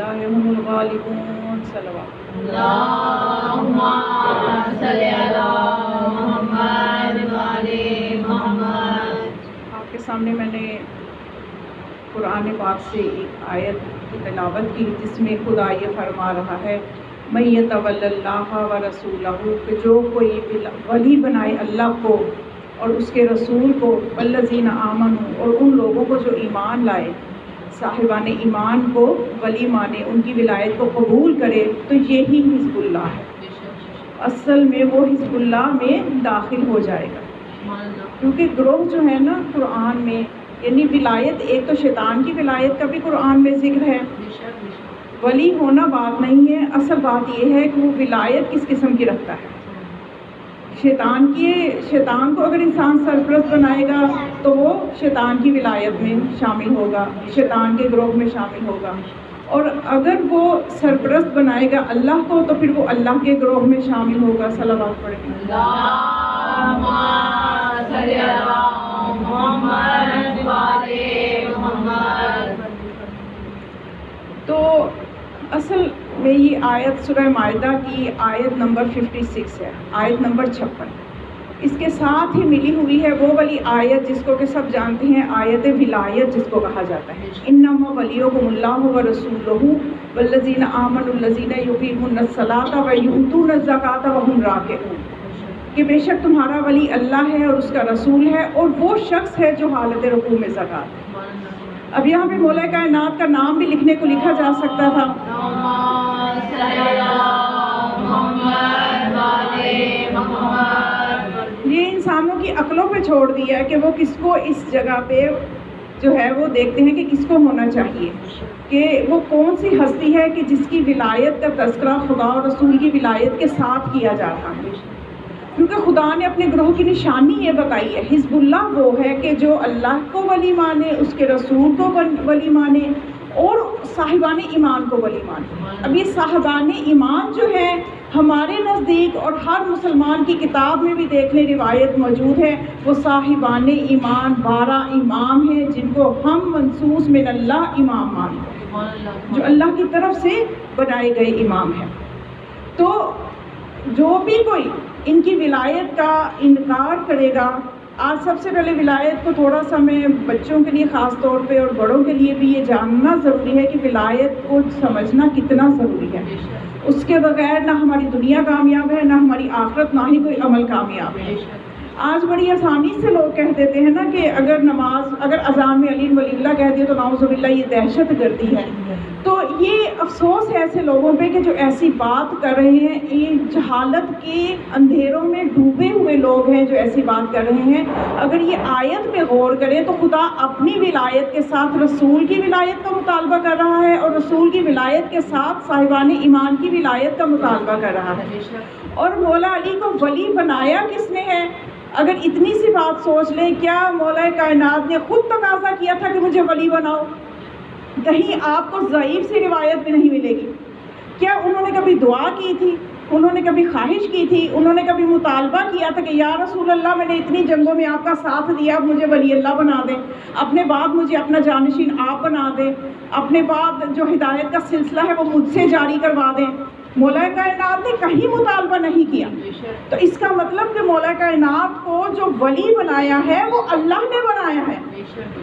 اللہ هم الغالبون صلوات اللہم صلی علی محمد وعلی محمد۔ آپ کے سامنے میں نے قرآن پاک سے ایک آیت کی تلاوت کی جس میں خدا یہ فرما رہا ہے من یتولی اللہ ورسولہ کہ جو کوئی ولی بنائے اللہ کو اور اس کے رسول کو، والذین آمنوا اور ان لوگوں کو جو ایمان لائے، صاحبان ایمان کو ولی مانے، ان کی ولایت کو قبول کرے، تو یہی حزب اللہ ہے۔ اصل میں وہ حزب اللہ میں داخل ہو جائے گا، کیونکہ گروہ جو ہے نا قرآن میں، یعنی ولایت، ایک تو شیطان کی ولایت کا بھی قرآن میں ذکر ہے۔ ولی ہونا بات نہیں ہے، اصل بات یہ ہے کہ وہ ولایت کس قسم کی رکھتا ہے۔ شیطان کو اگر انسان سرپرست بنائے گا تو وہ شیطان کی ولایت میں شامل ہوگا، شیطان کے گروہ میں شامل ہوگا، اور اگر وہ سرپرست بنائے گا اللہ کو تو پھر وہ اللہ کے گروہ میں شامل ہوگا۔ صلوات پڑھیں۔ اللہم صلی علی محمد وعلی محمد۔ تو اصل میں یہ آیت سورہ مائدہ کی آیت نمبر 56 ہے، آیت نمبر 56۔ اس کے ساتھ ہی ملی ہوئی ہے وہ والی آیت جس کو کہ سب جانتے ہیں، آیت ولایت جس کو کہا جاتا ہے، انما ولیکم اللہ ورسولہ والذین آمنوا الذین یقیمون الصلاۃ ویؤتون الزکاۃ وہم راکعون، کہ بے شک تمہارا ولی اللہ ہے اور اس کا رسول ہے اور وہ شخص ہے جو حالت رکوع میں زکوٰۃ۔ اب یہاں پہ مولا کائنات کا نام بھی لکھنے کو لکھا جا سکتا تھا۔ یہ انسانوں کی عقلوں پہ چھوڑ دیا ہے کہ وہ کس کو اس جگہ پہ جو ہے وہ دیکھتے ہیں کہ کس کو ہونا چاہیے، کہ وہ کون سی ہستی ہے کہ جس کی ولایت کا تذکرہ خدا اور رسول کی ولایت کے ساتھ کیا جا رہا ہے، کیونکہ خدا نے اپنے گروہ کی نشانی یہ بتائی ہے۔ حزب اللہ وہ ہے کہ جو اللہ کو ولی مانے، اس کے رسول کو ولی مانے اور صاحبان ایمان کو ولی مانے۔ اب یہ صاحبان ایمان جو ہے ہمارے نزدیک اور ہر مسلمان کی کتاب میں بھی دیکھنے روایت موجود ہے، وہ صاحبان ایمان 12 امام ہیں جن کو ہم منصوص من اللہ امام مانتے ہیں، جو اللہ کی طرف سے بنائے گئے امام ہیں۔ تو جو بھی کوئی ان کی ولایت کا انکار کرے گا، آج سب سے پہلے ولایت کو تھوڑا سا میں بچوں کے لیے خاص طور پہ اور بڑوں کے لیے بھی یہ جاننا ضروری ہے کہ ولایت کو سمجھنا کتنا ضروری ہے۔ اس کے بغیر نہ ہماری دنیا کامیاب ہے، نہ ہماری آخرت، نہ ہی کوئی عمل کامیاب ہے۔ آج بڑی آسانی سے لوگ کہہ دیتے ہیں نا کہ اگر اذان میں علی ولی اللہ کہہ دیا تو نعوذ باللہ یہ دہشت گردی ہے۔ تو یہ افسوس ہے ایسے لوگوں پہ کہ جو ایسی بات کر رہے ہیں، یہ جہالت کے اندھیروں میں ڈوبے ہوئے لوگ ہیں جو ایسی بات کر رہے ہیں۔ اگر یہ آیت پہ غور کریں تو خدا اپنی ولایت کے ساتھ رسول کی ولایت کا مطالبہ کر رہا ہے اور رسول کی ولایت کے ساتھ صاحبان ایمان کی ولایت کا مطالبہ کر رہا ہے۔ اور مولا علی کو ولی بنایا کس نے ہے؟ اگر اتنی سی بات سوچ لیں، کیا مولا کائنات نے خود تقاضا کیا تھا کہ مجھے ولی بناؤ؟ کہیں آپ کو ضعیف سی روایت بھی نہیں ملے گی۔ کیا انہوں نے کبھی دعا کی تھی؟ انہوں نے کبھی خواہش کی تھی؟ انہوں نے کبھی مطالبہ کیا تھا کہ یا رسول اللہ میں نے اتنی جنگوں میں آپ کا ساتھ دیا، اب مجھے ولی اللہ بنا دیں، اپنے بعد مجھے اپنا جانشین آپ بنا دیں، اپنے بعد جو ہدایت کا سلسلہ ہے وہ مجھ سے جاری کروا دیں؟ مولا کائنات نے کہیں مطالبہ نہیں کیا۔ تو اس کا مطلب کہ مولا کائنات کو جو ولی بنایا ہے وہ اللہ نے بنایا ہے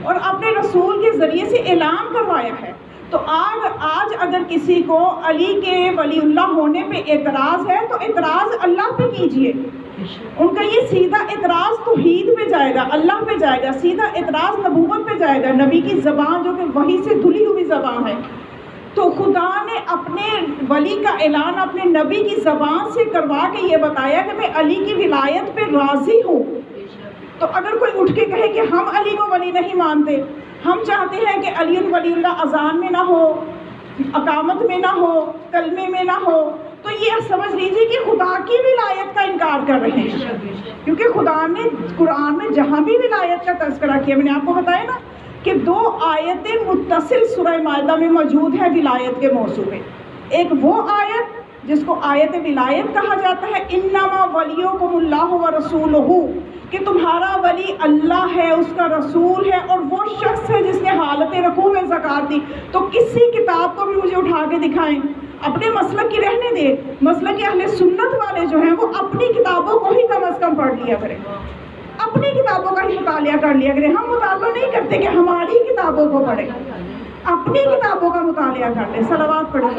اور اپنے رسول کے ذریعے سے اعلان کروایا ہے۔ تو آج اگر کسی کو علی کے ولی اللہ ہونے پہ اعتراض ہے تو اعتراض اللہ پہ کیجئے۔ ان کا یہ سیدھا اعتراض توحید پہ جائے گا، اللہ پہ جائے گا، سیدھا اعتراض نبوت پہ جائے گا، نبی کی زبان جو کہ وحی سے دھلی ہوئی زبان ہے۔ تو خدا نے اپنے ولی کا اعلان اپنے نبی کی زبان سے کروا کے یہ بتایا کہ میں علی کی ولایت پہ راضی ہوں۔ تو اگر کوئی اٹھ کے کہے کہ ہم علی کو ولی نہیں مانتے، ہم چاہتے ہیں کہ علی ولی اللہ اذان میں نہ ہو، اقامت میں نہ ہو، کلمے میں نہ ہو، تو یہ سمجھ لیجیے کہ خدا کی ولایت کا انکار کر رہے ہیں، کیونکہ خدا نے قرآن میں جہاں بھی ولایت کا تذکرہ کیا، میں نے آپ کو بتایا نا کہ 2 آیتیں متصل سورہ مائدہ میں موجود ہے ولایت کے موضوع میں۔ ایک وہ آیت جس کو آیت ولایت کہا جاتا ہے، انما ولیکم اللہ و رسولہ، کہ تمہارا ولی اللہ ہے، اس کا رسول ہے، اور وہ شخص ہے جس نے حالت رکوع میں زکوٰۃ دی۔ تو کسی کتاب کو بھی مجھے اٹھا کے دکھائیں، اپنے مسلک کی رہنے دے، مسلک اہل سنت والے جو ہیں وہ اپنی کتابوں کو ہی کم از کم پڑھ لیا کریں، اپنی کتابوں کا ہی مطالعہ کر لیا کریں۔ ہم مطالعہ نہیں کرتے کہ ہماری کتابوں کو پڑھیں، اپنی کتابوں کا مطالعہ کر لیں۔ صلوات پڑھیں۔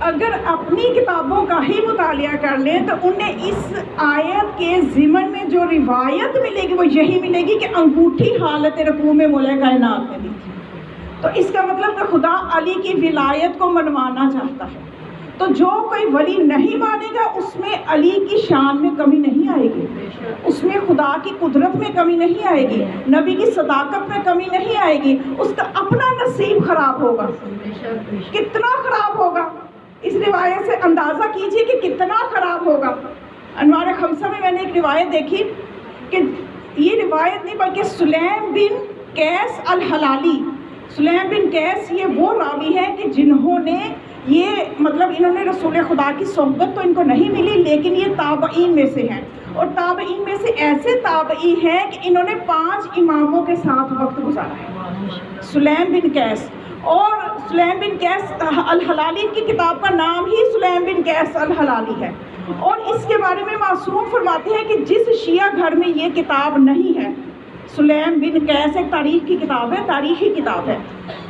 اگر اپنی کتابوں کا ہی مطالعہ کر لیں تو انہیں اس آیت کے ضمن میں جو روایت ملے گی وہ یہی ملے گی کہ انگوٹھی حالت رکوع میں مولا کائنات نے دی تھی۔ تو اس کا مطلب کہ خدا علی کی ولایت کو منوانا چاہتا ہے، تو جو کوئی ولی نہیں مانے گا اس میں علی کی شان میں کمی نہیں آئے گی، اس میں خدا کی قدرت میں کمی نہیں آئے گی، نبی کی صداقت میں کمی نہیں آئے گی، اس کا اپنا نصیب خراب ہوگا۔ کتنا خراب ہوگا اس روایت سے اندازہ کیجئے کہ کتنا خراب ہوگا۔ انوار خمسہ میں نے ایک روایت دیکھی کہ یہ روایت نہیں بلکہ سلیم بن قیس الحلالی، سلیم بن قیس یہ وہ راوی ہے کہ جنہوں نے انہوں نے رسول خدا کی صحبت تو ان کو نہیں ملی، لیکن یہ تابعین میں سے ہیں، اور تابعین میں سے ایسے تابعی ہیں کہ انہوں نے 5 اماموں کے ساتھ وقت گزارا ہے۔ سلیم بن قیس، اور سلیم بن قیس الحلالی کی کتاب کا نام ہی سلیم بن قیس الحلالی ہے، اور اس کے بارے میں معصوم فرماتے ہیں کہ جس شیعہ گھر میں یہ کتاب نہیں ہے، سلیم بن قیس ایک تاریخ کی کتاب ہے، تاریخی کتاب ہے،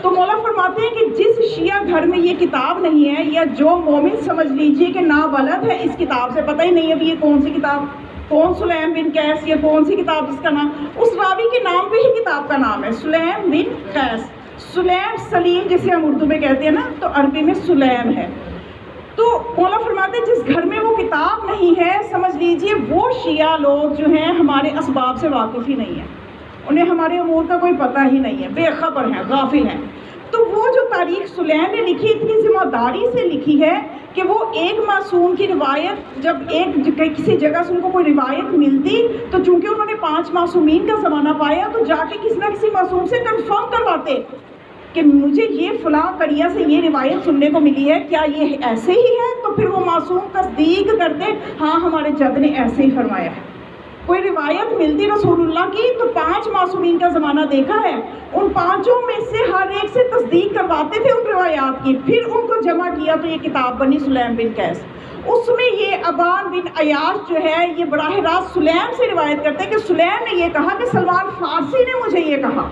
تو مولا فرماتے ہیں کہ جس شیعہ گھر میں یہ کتاب نہیں ہے، یا جو مومن سمجھ لیجئے کہ نابلد ہے اس کتاب سے، پتہ ہی نہیں ابھی یہ کون سی کتاب، کون سلیم بن قیس، یہ کون سی کتاب جس کا نام، اس راوی کے نام پہ ہی کتاب کا نام ہے سلیم بن قیس۔ سلیم سلیم جسے ہم اردو میں کہتے ہیں نا، تو عربی میں سلیم ہے۔ تو مولا فرماتے ہیں جس گھر میں وہ کتاب نہیں ہے، سمجھ لیجئے وہ شیعہ لوگ جو ہیں ہمارے اسباب سے واقف ہی نہیں ہیں، انہیں ہمارے امور کا کوئی پتہ ہی نہیں ہے، بے خبر ہیں، غافل ہیں۔ تو وہ جو تاریخ سلیم نے لکھی اتنی ذمہ داری سے لکھی ہے کہ وہ ایک معصوم کی روایت جب کسی جگہ سے ان کو کوئی روایت ملتی تو چونکہ انہوں نے 5 معصومین کا زمانہ پایا تو جا کے کسی نہ کسی معصوم سے کنفرم کرواتے کہ مجھے یہ فلاں قریہ سے یہ روایت سننے کو ملی ہے، کیا یہ ایسے ہی ہے؟ تو پھر وہ معصوم تصدیق کرتے، ہاں ہمارے جد نے ایسے ہی فرمایا ہے۔ کوئی روایت ملتی رسول اللہ کی تو 5 معصومین کا زمانہ دیکھا ہے، ان 5 میں سے ہر ایک سے تصدیق کرواتے تھے ان روایات کی، پھر ان کو جمع کیا تو یہ کتاب بنی سلیم بن قیس۔ اس میں یہ ابان بن عیاش جو ہے یہ براہ راست سلیم سے روایت کرتے ہیں کہ سلیم نے یہ کہا کہ سلمان فارسی نے مجھے یہ کہا،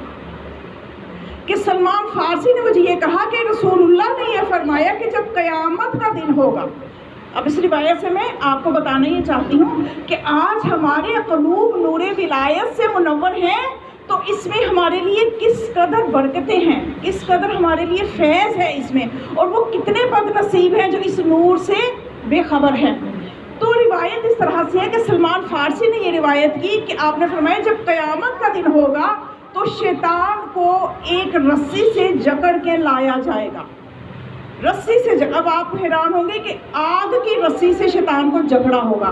کہ سلمان فارسی نے مجھے یہ کہا کہ رسول اللہ نے یہ فرمایا کہ جب قیامت کا دن ہوگا۔ اب اس روایت سے میں آپ کو بتانا یہ چاہتی ہوں کہ آج ہمارے قلوب نور ولایت سے منور ہیں، تو اس میں ہمارے لیے کس قدر برکتیں ہیں، کس قدر ہمارے لیے فیض ہے اس میں، اور وہ کتنے بد نصیب ہیں جو اس نور سے بے خبر ہیں۔ تو روایت اس طرح سے ہے کہ سلمان فارسی نے یہ روایت کی کہ آپ نے فرمایا جب قیامت کا دن ہوگا تو شیطان کو ایک رسی سے جکڑ کے لایا جائے گا، رسی سے اب آپ حیران ہوں گے کہ آگ کی رسی سے شیطان کو جکڑا ہوگا۔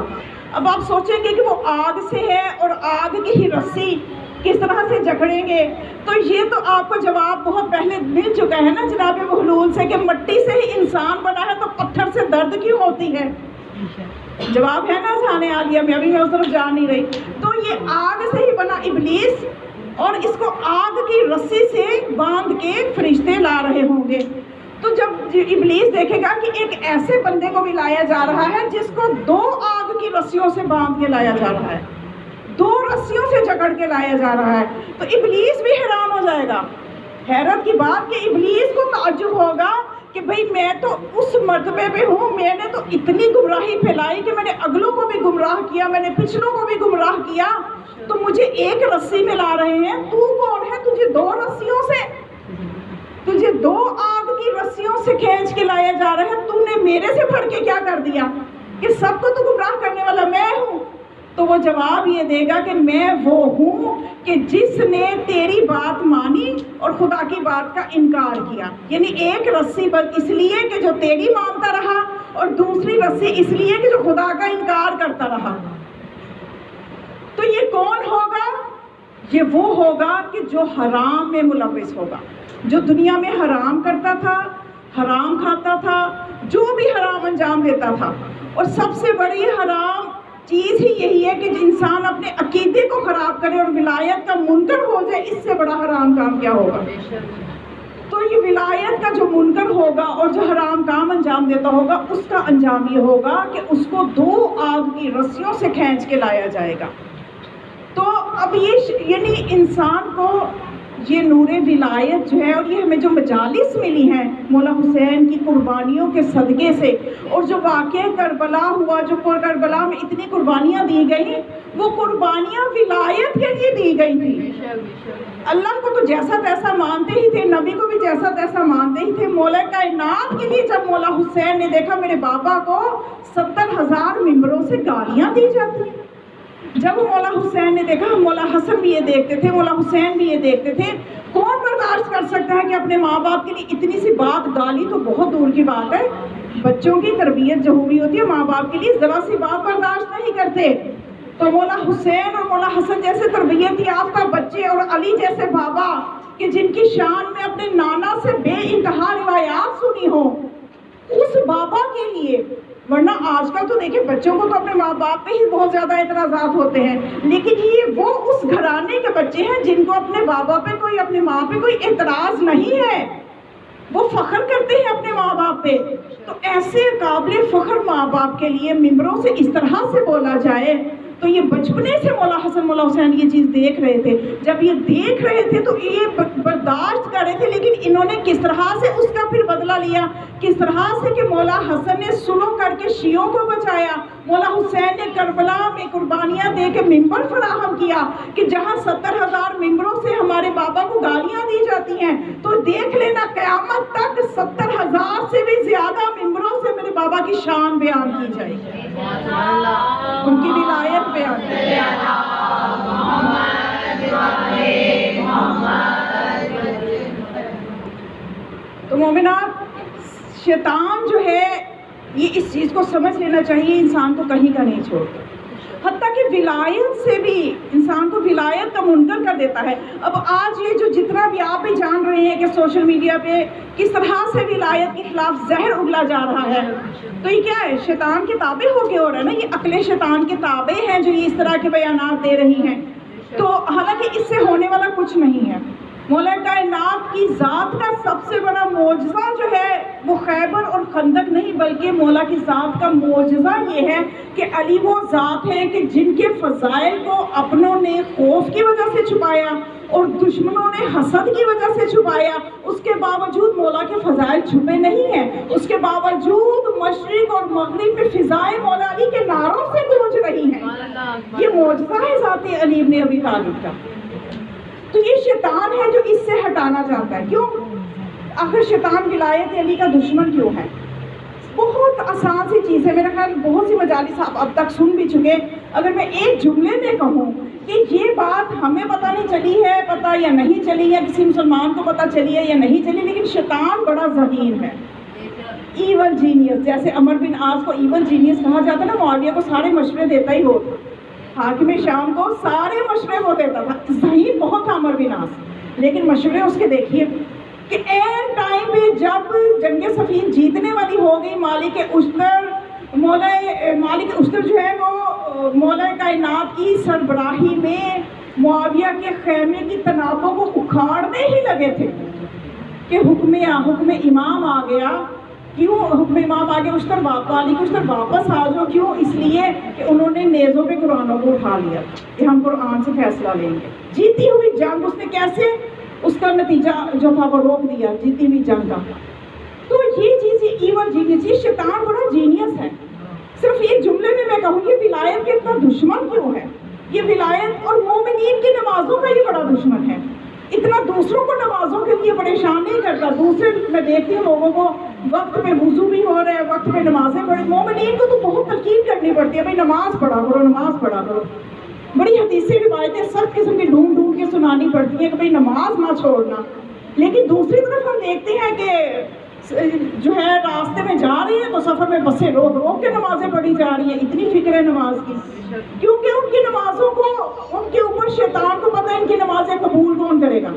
اب آپ سوچیں گے کہ وہ آگ سے ہے اور آگ کی ہی رسی کس طرح سے جکڑیں گے، تو یہ تو آپ کو جواب بہت پہلے مل چکا ہے نا جناب بہلول سے کہ مٹی سے ہی انسان بنا ہے تو پتھر سے درد کیوں ہوتی ہے؟ جواب ہے نا ذہان عالیہ میں، ابھی میں اس طرف جا نہیں رہی۔ تو یہ آگ سے ہی بنا ابلیس، اور اس کو آگ کی رسی سے باندھ کے فرشتے لا رہے ہوں گے۔ تو جب ابلیس دیکھے گا کہ ایک ایسے بندے کو بھی لایا جا رہا ہے جس کو 2 آگ کی رسیوں سے باندھ کے لایا جا رہا ہے، 2 رسیوں سے جکڑ کے لایا جا رہا ہے، تو ابلیس بھی حیران ہو جائے گا۔ حیرت کی بات کہ ابلیس کو تعجب ہوگا کہ بھئی میں تو اس مرتبے پہ ہوں، میں نے تو اتنی گمراہی پھیلائی کہ میں نے اگلوں کو بھی گمراہ کیا، میں نے پچھلوں کو بھی گمراہ کیا، تو مجھے ایک رسی میں لا رہے ہیں، تو کون ہے؟ تجھے 2 رسیوں سے، تجھے 2 آگ کی رسیوں سے کھینچ کے لایا جا رہا ہے، تم نے میرے سے بڑھ کے کیا کر دیا کہ سب کو تو گمراہ کرنے والا میں ہوں؟ تو وہ جواب یہ دے گا کہ میں وہ ہوں کہ جس نے تیری بات مانی اور خدا کی بات کا انکار کیا، یعنی ایک رسی بس اس لیے کہ جو تیری مانتا رہا، اور دوسری رسی اس لیے کہ جو خدا کا انکار کرتا رہا۔ یہ وہ ہوگا کہ جو حرام میں ملوث ہوگا، جو دنیا میں حرام کرتا تھا، حرام کھاتا تھا، جو بھی حرام انجام دیتا تھا. اور سب سے بڑی حرام چیز ہی یہی ہے کہ انسان اپنے عقیدے کو خراب کرے اور ولایت کا منکر ہو جائے. اس سے بڑا حرام کام کیا ہوگا؟ تو یہ ولایت کا جو منکر ہوگا اور جو حرام کام انجام دیتا ہوگا، اس کا انجام یہ ہوگا کہ اس کو 2 آگ کی رسیوں سے کھینچ کے لایا جائے گا. تو اب یہ یعنی انسان کو یہ نور ولایت جو ہے، اور یہ ہمیں جو مجالس ملی ہیں مولا حسین کی قربانیوں کے صدقے سے، اور جو واقعہ کربلا ہوا، جو کربلا میں اتنی قربانیاں دی گئی، وہ قربانیاں ولایت کے لیے دی گئی تھی. اللہ کو تو جیسا تیسا مانتے ہی تھے، نبی کو بھی جیسا تیسا مانتے ہی تھے. مولا کائنات کے لیے جب مولا حسین نے دیکھا میرے بابا کو 70,000 ممبروں سے گالیاں دی جاتی ہیں، جب مولا حسین نے دیکھا، مولا حسن بھی یہ دیکھتے تھے، مولا حسین بھی یہ دیکھتے تھے، کون برداشت کر سکتا ہے کہ اپنے ماں باپ کے لیے اتنی سی بات، گالی تو بہت دور کی بات ہے، بچوں کی تربیت جو ہوئی ہوتی ہے ماں باپ کے لیے ذرا سی بات برداشت نہیں کرتے. تو مولا حسین اور مولا حسن جیسے تربیت یافتہ بچے اور علی جیسے بابا کہ جن کی شان میں اپنے نانا سے بے انتہا روایات سنی ہو، اس بابا کے لیے. ورنہ آج کل تو دیکھیں بچوں کو تو اپنے ماں باپ پہ ہی بہت زیادہ اعتراضات ہوتے ہیں، لیکن یہ وہ اس گھرانے کے بچے ہیں جن کو اپنے بابا پہ کوئی، اپنی ماں پہ کوئی اعتراض نہیں ہے، وہ فخر کرتے ہیں اپنے ماں باپ پہ. تو ایسے قابل فخر ماں باپ کے لیے ممبروں سے اس طرح سے بولا جائے، تو یہ بچپنے سے مولا حسن مولا حسین یہ چیز دیکھ رہے تھے. جب یہ دیکھ رہے تھے تو یہ برداشت کر رہے تھے، لیکن انہوں نے کس طرح سے اس کا پھر بدلہ لیا، کس طرح سے کہ مولا حسن نے سلو کر کے شیعوں کو بچایا، مولا حسین نے کربلا میں قربانیاں دے کے ممبر فراہم کیا کہ جہاں 70,000 ممبروں سے ہمارے بابا کو گالیاں دی جاتی ہیں، تو دیکھ لینا قیامت تک 70,000 سے بھی زیادہ ممبروں سے میرے بابا کی شان بیان کی جائے گی، ان کی ولایت بیان کی جائے گی. تو مومنات، شیطان جو ہے یہ اس چیز کو سمجھ لینا چاہیے، انسان کو کہیں کا نہیں چھوڑتا، حتیٰ کہ ولایت سے بھی انسان کو ولایت کا منکر کر دیتا ہے. اب آج یہ جو جتنا بھی آپ بھی جان رہے ہیں کہ سوشل میڈیا پہ کس طرح سے ولایت کے خلاف زہر اگلا جا رہا ہے، تو یہ کیا ہے؟ شیطان کے تابع ہو کے ہو رہا ہے نا، یہ عقلیں شیطان کے تابع ہیں جو یہ اس طرح کے بیانات دے رہی ہیں. تو حالانکہ اس سے ہونے والا کچھ نہیں ہے. مولا کائنات کی ذات کا سب سے بڑا معجزہ جو ہے وہ خیبر اور خندق نہیں، بلکہ مولا کی ذات کا معجزہ یہ ہے کہ علی وہ ذات ہے کہ جن کے فضائل کو اپنوں نے خوف کی وجہ سے چھپایا اور دشمنوں نے حسد کی وجہ سے چھپایا. اس کے باوجود مولا کے فضائل چھپے نہیں ہیں، اس کے باوجود مشرق اور مغرب میں فضائیں مولا علی کے نعروں سے گونج رہی ہیں. یہ معجزہ ہے ذات علی ابن ابی طالب کا. تو یہ شیطان ہے جو اس سے ہٹانا چاہتا ہے. کیوں؟ آخر شیطان ولایت علی کا دشمن کیوں ہے؟ بہت آسان سی چیز ہے، میرا خیال بہت سی مجالس آپ اب تک سن بھی چکے. اگر میں ایک جملے میں کہوں کہ یہ بات ہمیں پتہ نہیں چلی ہے، پتہ یا نہیں چلی، یا کسی مسلمان کو پتہ چلی ہے یا نہیں چلی، لیکن شیطان بڑا ذہین ہے، ایون جینیس. جیسے عمر بن عاص کو ایون جینیس کہا جاتا ہے نا، معاویہ کو سارے مشورے دیتا ہی ہو، حاکم شام کو سارے مشورے وہ دیتا تھا. ذہین بہت تھا عمر بن عاص، لیکن مشورے اس کے دیکھیے کہ این ٹائم پہ جب جنگ صفین جیتنے والی ہو گئی، مالک اشتر جو ہے وہ مولا کائنات کی سربراہی میں معاویہ کے خیمے کی تنابوں کو اکھاڑنے ہی لگے تھے کہ حکم امام آ گیا. کیوں حکم امام آ گیا؟ اشتر واپس آ جاؤ. کیوں؟ اس لیے کہ انہوں نے نیزوں پہ قرآنوں کو اٹھا لیا کہ ہم قرآن سے فیصلہ لیں گے. جیتی ہوئی جنگ اس نے کیسے اس کا نتیجہ جو تھا وہ روک دیا، جیتی ہوئی جنگ کا. تو یہ چیز ایون جینیس، یہ شیطان بڑا جینیس ہے. صرف ایک جملے میں کہوں یہ ولایت کے اتنا دشمن کیوں ہے؟ یہ ولایت اور مومنین کی نمازوں کا ہی بڑا دشمن ہے. اتنا دوسروں کو نمازوں کے لیے پریشان نہیں کرتا. دوسرے میں دیکھتی ہوں لوگوں کو وقت پہ وضو بھی ہو رہا ہے، وقت پہ نمازیں پڑھی. مومنین کو تو بہت تلقین کرنی پڑتی ہے، بھائی نماز پڑھا کرو، نماز پڑھا کرو. بڑی حدیثیں روایتیں سخت قسم کی ڈھونڈ کے سنانی پڑتی ہیں کہ بھائی نماز نہ چھوڑنا. لیکن دوسری طرف ہم دیکھتے ہیں کہ جو ہے راستے میں جا رہی ہے تو سفر میں بسیں روک روک کے نمازیں پڑھی جا رہی ہیں، اتنی فکر ہے نماز کی، کیونکہ ان کی نمازوں کو ان کے اوپر شیطان کو پتہ ہے ان کی نمازیں قبول کون کرے گا۔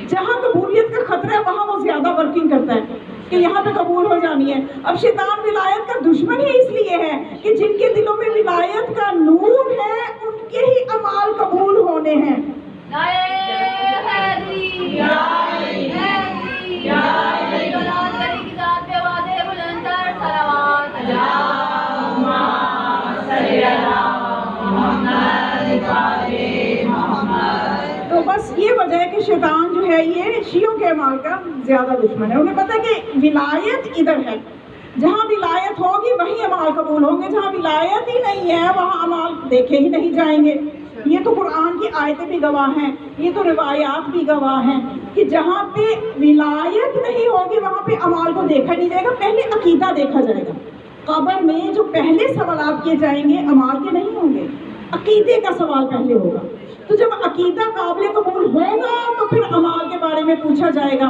جہاں قبولیت کا خطرہ ہے وہاں وہ زیادہ ورکنگ کرتا ہے کہ یہاں پہ قبول ہو جانی ہے۔ اب شیطان ولایت کا دشمن ہی اس لیے ہے کہ جن کے دلوں میں ولایت کا نور ہے ان کے ہی اعمال قبول ہونے ہیں۔ تو بس یہ وجہ ہے کہ شیطان جو ہے یہ شیعوں کے اعمال کا زیادہ دشمن ہے۔ انہیں پتہ ہے کہ ولایت ادھر ہے، جہاں ولایت ہوگی وہیں اعمال قبول ہوں گے، جہاں ولایت ہی نہیں ہے وہاں اعمال دیکھے ہی نہیں جائیں گے۔ یہ تو قرآن کی آیتیں بھی گواہ ہیں، یہ تو روایات بھی گواہ ہیں کہ جہاں پہ ولایت نہیں ہوگی وہاں پہ اعمال کو دیکھا نہیں جائے گا، پہلے عقیدہ دیکھا جائے گا۔ قبر میں جو پہلے سوالات کیے جائیں گے اعمال کے نہیں ہوں گے، عقیدے کا سوال پہلے ہوگا۔ تو جب عقیدہ قابل قبول ہوگا تو پھر اعمال کے بارے میں پوچھا جائے گا،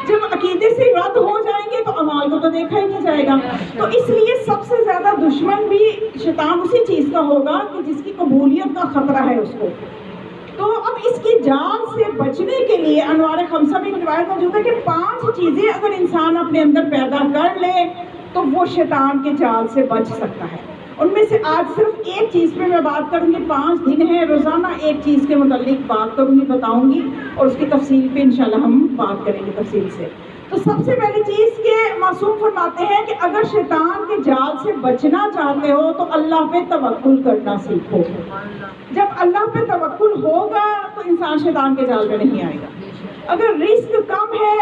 جب عقیدے سے رد ہو جائیں گے تو اعمال کو تو دیکھا ہی نہیں جائے گا۔ تو اس لیے سب سے زیادہ دشمن بھی شیطان اسی چیز کا ہوگا کہ جس کی قبولیت کا خطرہ ہے اس کو۔ تو اب اس کی جال سے بچنے کے لیے انوار خمسہ میں روایت موجود ہے کہ 5 چیزیں اگر انسان اپنے اندر پیدا کر لے تو وہ شیطان کے جال سے بچ سکتا ہے۔ ان میں سے آج صرف ایک چیز پہ میں بات کروں گی، 5 دن ہے، روزانہ ایک چیز کے متعلق بات کروں گی، بتاؤں گی، اور اس کی تفصیل پہ انشاءاللہ ہم بات کریں گے تفصیل سے۔ تو سب سے پہلی چیز کہ معصوم فرماتے ہیں کہ اگر شیطان کے جال سے بچنا چاہتے ہو تو اللہ پہ توکل کرنا سیکھو۔ جب اللہ پہ توکل ہوگا تو انسان شیطان کے جال پہ نہیں آئے گا۔ اگر رزق کم ہے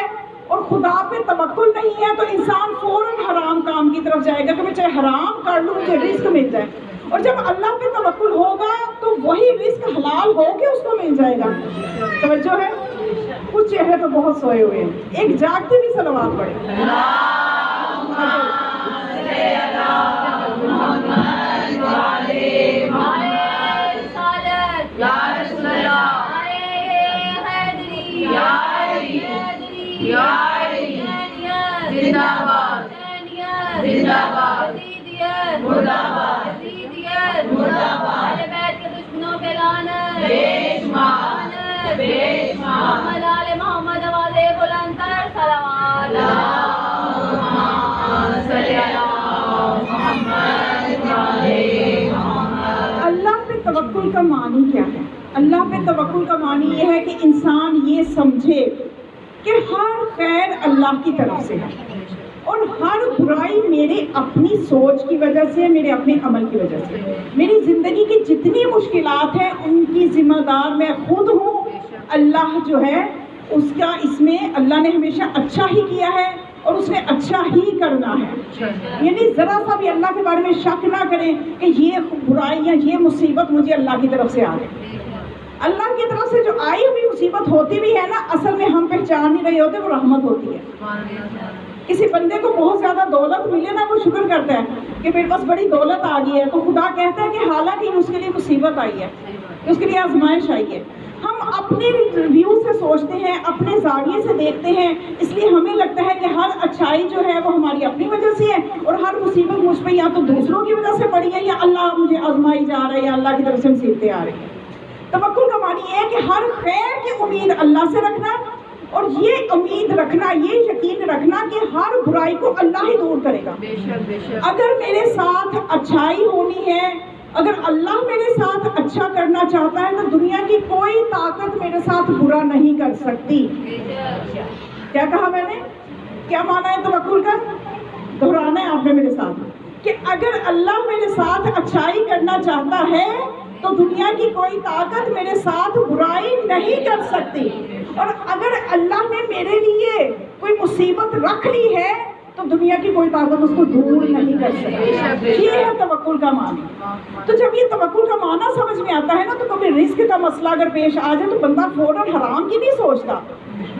اور خدا پہ توکل نہیں ہے تو انسان فوراً حرام کام کی طرف جائے گا کہ میں چاہے حرام کر لوں مجھے رزق مل جائے، اور جب اللہ پہ توکل ہوگا تو وہی رزق حلال ہو کے اس کو مل جائے گا۔ توجہ ہے؟ کچھ چہرے تو بہت سوئے ہوئے ہیں، ایک جاگتے بھی صلوات پڑھیں۔ اللہ پہ توکل کا معنی کیا ہے؟ اللہ پہ توکل کا معنی یہ ہے کہ انسان یہ سمجھے کہ ہر خیر اللہ کی طرف سے ہے اور ہر برائی میرے اپنی سوچ کی وجہ سے، میرے اپنے عمل کی وجہ سے۔ میری زندگی کی جتنی مشکلات ہیں ان کی ذمہ دار میں خود ہوں۔ اللہ جو ہے اس کا اس میں اللہ نے ہمیشہ اچھا ہی کیا ہے اور اس نے اچھا ہی کرنا ہے، یعنی ذرا سا بھی اللہ کے بارے میں شک نہ کریں کہ یہ برائی یا یہ مصیبت مجھے اللہ کی طرف سے آ گئی۔ اللہ کی طرف سے جو آئی ہوئی مصیبت ہوتی بھی ہے نا، اصل میں ہم پہچان نہیں رہے ہوتے، وہ رحمت ہوتی ہے۔ کسی بندے کو بہت زیادہ دولت ملے نا، وہ شکر کرتا ہے کہ میرے پاس بڑی دولت آ گئی ہے، تو خدا کہتا ہے کہ حالانکہ اس کے لیے مصیبت آئی ہے، اس کے لیے آزمائش آئی ہے۔ ہم اپنے ویو سے سوچتے ہیں، اپنے زاویے سے دیکھتے ہیں، اس لیے ہمیں لگتا ہے کہ ہر اچھائی جو ہے وہ ہماری اپنی وجہ سے ہے اور ہر مصیبت مجھ پہ یا تو دوسروں کی وجہ سے پڑی ہے یا اللہ مجھے آزمائی جا رہا ہے یا اللہ کی طرف سے مصیبتیں آ رہی ہیں۔ توکل کا معنی یہ ہے کہ ہر خیر کی امید اللہ سے رکھنا اور یہ امید رکھنا، یہ یقین رکھنا کہ ہر برائی کو اللہ ہی دور کرے گا۔ اگر میرے ساتھ اچھائی ہونی ہے، اگر اللہ میرے ساتھ اچھا کرنا چاہتا ہے تو دنیا کی کوئی طاقت میرے ساتھ برا نہیں کر سکتی۔ کیا کہا میں نے؟ کیا مانا ہے توکل کا؟ دہرانا ہے آپ نے میرے ساتھ کہ اگر اللہ میرے ساتھ اچھائی کرنا چاہتا ہے تو دنیا کی کوئی طاقت میرے ساتھ برائی نہیں کر سکتی، اور اگر اللہ نے میرے لیے کوئی مصیبت رکھ لی ہے تو دنیا کی کوئی طاقت اس کو دور نہیں کر سکتی۔ یہ ہے توکل کا معنی۔ تو جب یہ توکل کا معنی سمجھ میں آتا ہے نا، تو کبھی رزق کا مسئلہ اگر پیش آ جائے تو بندہ فوراً حرام کی نہیں سوچتا،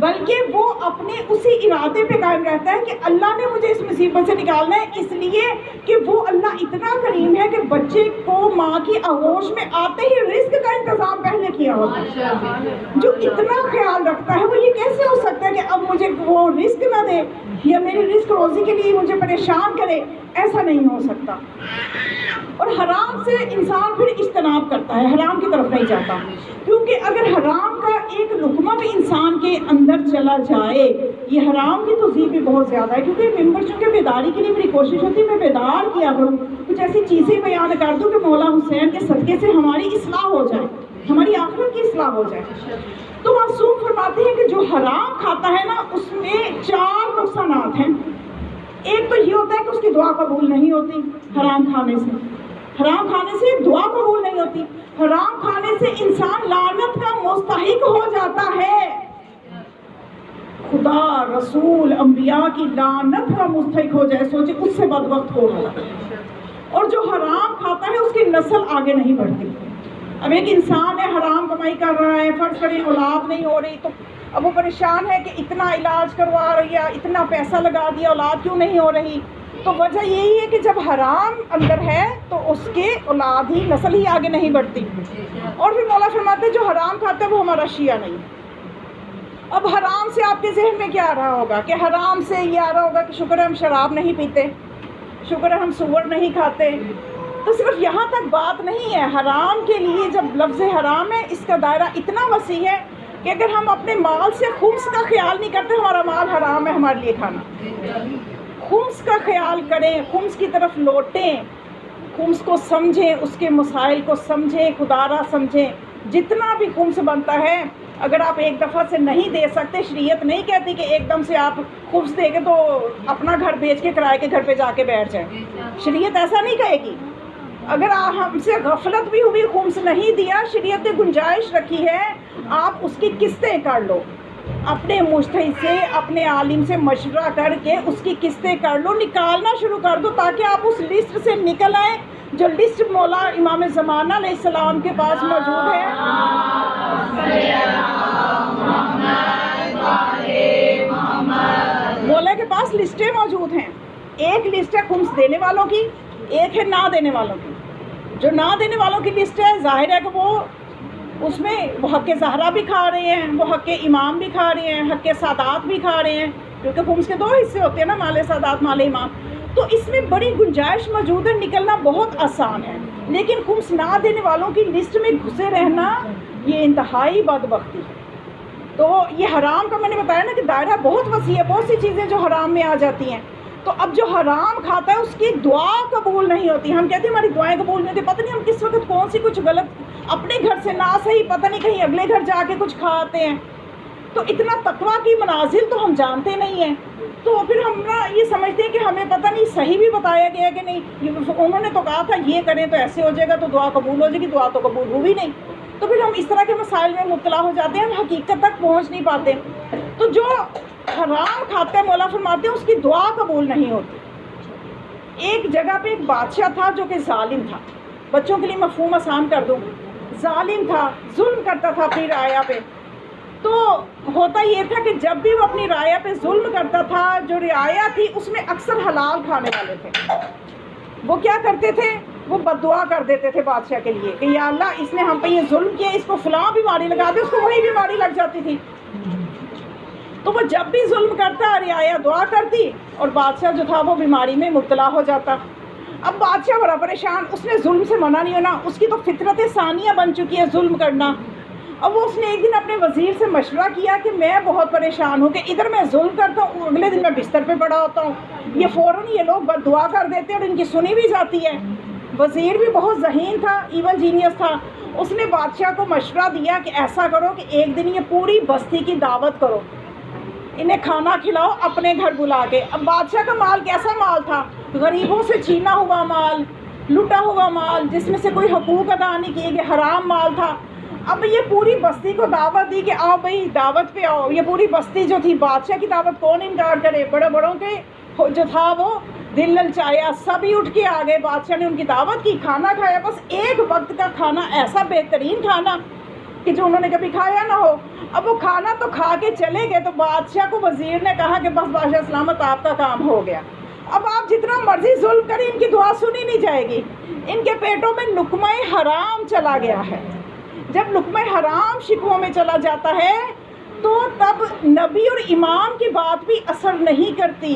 بلکہ وہ اپنے اسی ارادے پہ قائم رہتا ہے کہ اللہ نے مجھے اس مصیبت سے نکالنا ہے، اس لیے کہ وہ اللہ اتنا کریم ہے کہ بچے کو ماں کی آغوش میں آتے ہی رزق کا انتظام پہلے کیا ہوتا ہے۔ جو اتنا خیال رکھتا ہے وہ یہ کیسے ہو سکتا ہے کہ اب مجھے وہ رزق نہ دے یا میری رزق روزی کے لیے مجھے پریشان کرے؟ ایسا نہیں ہو سکتا۔ اور حرام سے انسان پھر اجتناب کرتا ہے، حرام کی طرف نہیں جاتا، کیونکہ اگر حرام کا ایک لقمہ بھی انسان کے اندر چلا جائے، یہ حرام کی توضیح بھی بہت زیادہ ہے، کیونکہ ممبر چونکہ بیداری کے لیے میری کوشش ہوتی ہے میں بیدار کیا کروں، کچھ ایسی چیزیں بیان کر دوں کہ مولا حسین کے صدقے سے ہماری اصلاح ہو جائے، ہماری آخرت کی اصلاح ہو جائے۔ تو معصوم فرماتے ہیں کہ جو حرام کھاتا ہے نا اس میں 4 نقصانات ہیں۔ ایک تو یہ ہوتا ہے کہ اس کی دعا قبول نہیں ہوتی، حرام کھانے سے دعا قبول نہیں ہوتی، حرام کھانے سے انسان لعنت کا مستحق ہو جاتا ہے، خدا رسول انبیاء کی لعنت کا مستحق ہو جائے، سوچے اس سے بدبخت کون ہوگا۔ اور جو حرام کھاتا ہے اس کی نسل آگے نہیں بڑھتی۔ اب ایک انسان ہے حرام کمائی کر رہا ہے، فرض کریں اولاد نہیں ہو رہی، تو اب وہ پریشان ہے کہ اتنا علاج کروا رہی ہے، اتنا پیسہ لگا دیا، اولاد کیوں نہیں ہو رہی؟ تو وجہ یہی ہے کہ جب حرام اندر ہے تو اس کے اولاد ہی نسل ہی آگے نہیں بڑھتی۔ اور پھر مولا فرماتے ہیں جو حرام کھاتا ہے وہ ہمارا شیعہ نہیں۔ اب حرام سے آپ کے ذہن میں کیا آ رہا ہوگا کہ حرام سے یہ آ رہا ہوگا کہ شکر ہے ہم شراب نہیں پیتے، شکر ہے ہم سور نہیں کھاتے۔ تو صرف یہاں تک بات نہیں ہے، حرام کے لیے جب لفظ حرام ہے اس کا دائرہ اتنا وسیع ہے کہ اگر ہم اپنے مال سے خمس کا خیال نہیں کرتے ہمارا مال حرام ہے ہمارے لیے کھانا۔ خمس کا خیال کریں، خمس کی طرف لوٹیں، خمس کو سمجھیں، اس کے مسائل کو سمجھیں، خدا را سمجھیں۔ جتنا بھی خمس بنتا ہے اگر آپ ایک دفعہ سے نہیں دے سکتے، شریعت نہیں کہتی کہ ایک دم سے آپ خمس دے کے تو اپنا گھر بیچ کے کرائے کے گھر پہ جا کے بیٹھ جائیں، شریعت ایسا نہیں کہے گی۔ اگر ہم سے غفلت بھی ہوئی، خمس نہیں دیا، شریعت نے گنجائش رکھی ہے آپ اس کی قسطیں کر لو، اپنے مجتہد سے اپنے عالم سے مشورہ کر کے اس کی قسطیں کر لو، نکالنا شروع کر دو تاکہ آپ اس لسٹ سے نکل آئیں جو لسٹ مولا امام زمانہ علیہ السلام کے پاس موجود ہے۔ مولا کے پاس لسٹیں موجود ہیں، ایک لسٹ ہے خمس دینے والوں کی، ایک ہے نہ دینے والوں کی۔ جو نہ دینے والوں کی لسٹ ہے ظاہر ہے کہ وہ اس میں وہ حق زہرا بھی کھا رہے ہیں، وہ حق امام بھی کھا رہے ہیں، حق سادات بھی کھا رہے ہیں، کیونکہ خمس کے 2 حصے ہوتے ہیں نا، مال سادات مال امام۔ تو اس میں بڑی گنجائش موجود ہے، نکلنا بہت آسان ہے، لیکن خمس نہ دینے والوں کی لسٹ میں گھسے رہنا یہ انتہائی بدبختی ہے۔ تو یہ حرام کا میں نے بتایا نا کہ دائرہ بہت وسیع ہے، بہت سی چیزیں جو حرام میں آ جاتی ہیں۔ تو اب جو حرام کھاتا ہے اس کی دعا قبول نہیں ہوتی، ہم کہتے ہیں ہماری دعائیں قبول نہیں ہوتی، پتہ نہیں ہم کس وقت کون سی کچھ غلط اپنے گھر سے نہ صحیح، پتہ نہیں کہیں اگلے گھر جا کے کچھ کھاتے ہیں۔ تو اتنا تقویٰ کی منازل تو ہم جانتے نہیں ہیں، تو پھر ہم نا یہ سمجھتے ہیں کہ ہمیں پتہ نہیں صحیح بھی بتایا گیا کہ نہیں، انہوں نے تو کہا تھا یہ کریں تو ایسے ہو جائے گا تو دعا قبول ہو جائے گی، دعا تو قبول ہوئی نہیں۔ تو پھر ہم اس طرح کے مسائل میں مبتلا ہو جاتے ہیں، ہم حقیقت تک پہنچ نہیں پاتے۔ تو جو حرام کھاتا ہے مولا فرماتے ہیں اس کی دعا قبول نہیں ہوتی۔ ایک جگہ پہ ایک بادشاہ تھا جو کہ ظالم تھا، بچوں کے لیے مفہوم آسان کر دوں، ظالم تھا، ظلم کرتا تھا اپنی رعایا پہ۔ تو ہوتا یہ تھا کہ جب بھی وہ اپنی رعایا پہ ظلم کرتا تھا، جو رعایا تھی اس میں اکثر حلال کھانے والے تھے، وہ کیا کرتے تھے، وہ بد دعا کر دیتے تھے بادشاہ کے لیے کہ یا اللہ اس نے ہم پہ یہ ظلم کیا، اس کو فلاں بیماری لگا دے، اس کو وہی بیماری لگ جاتی تھی۔ تو وہ جب بھی ظلم کرتا رعایا دعا کرتی اور بادشاہ جو تھا وہ بیماری میں مبتلا ہو جاتا۔ اب بادشاہ بڑا پریشان، اس نے ظلم سے منع نہیں ہونا، اس کی تو فطرت ثانیہ بن چکی ہے ظلم کرنا۔ اب وہ اس نے ایک دن اپنے وزیر سے مشورہ کیا کہ میں بہت پریشان ہوں کہ ادھر میں ظلم کرتا ہوں، اگلے دن میں بستر پہ پڑا ہوتا ہوں، یہ فوراً یہ لوگ بد دعا کر دیتے ہیں اور ان کی سنی بھی جاتی ہے۔ وزیر بھی بہت ذہین تھا، ایون جینیس تھا، اس نے بادشاہ کو مشورہ دیا کہ ایسا کرو کہ ایک دن یہ پوری بستی کی دعوت کرو، انہیں کھانا کھلاؤ اپنے گھر بلا کے۔ اب بادشاہ کا مال کیسا مال تھا، غریبوں سے چھینا ہوا مال، لٹا ہوا مال، جس میں سے کوئی حقوق ادا نہیں کیے گئے، حرام مال تھا۔ اب یہ پوری بستی کو دعوت دی کہ آؤ بھائی دعوت پہ آؤ۔ یہ پوری بستی جو تھی، بادشاہ کی دعوت کون انکار کرے، بڑے بڑوں کے جو تھا وہ دل للچایا، سبھی اٹھ کے آ گئے، بادشاہ نے ان کی دعوت کی، کھانا کھایا، بس ایک وقت کا کھانا، ایسا بہترین کھانا کہ جو انہوں نے کبھی کھایا نہ ہو. اب وہ کھانا تو کھا کے چلے گئے تو بادشاہ کو وزیر نے کہا کہ بس بادشاہ سلامت آپ کا کام ہو گیا. اب آپ جتنا مرضی ظلم کریں ان کی دعا سنی نہیں جائے گی. ان کے پیٹوں میں لقمہ حرام چلا گیا ہے. جب لقمہ حرام شکموں میں چلا جاتا ہے تو تب نبی اور امام کی بات بھی اثر نہیں کرتی.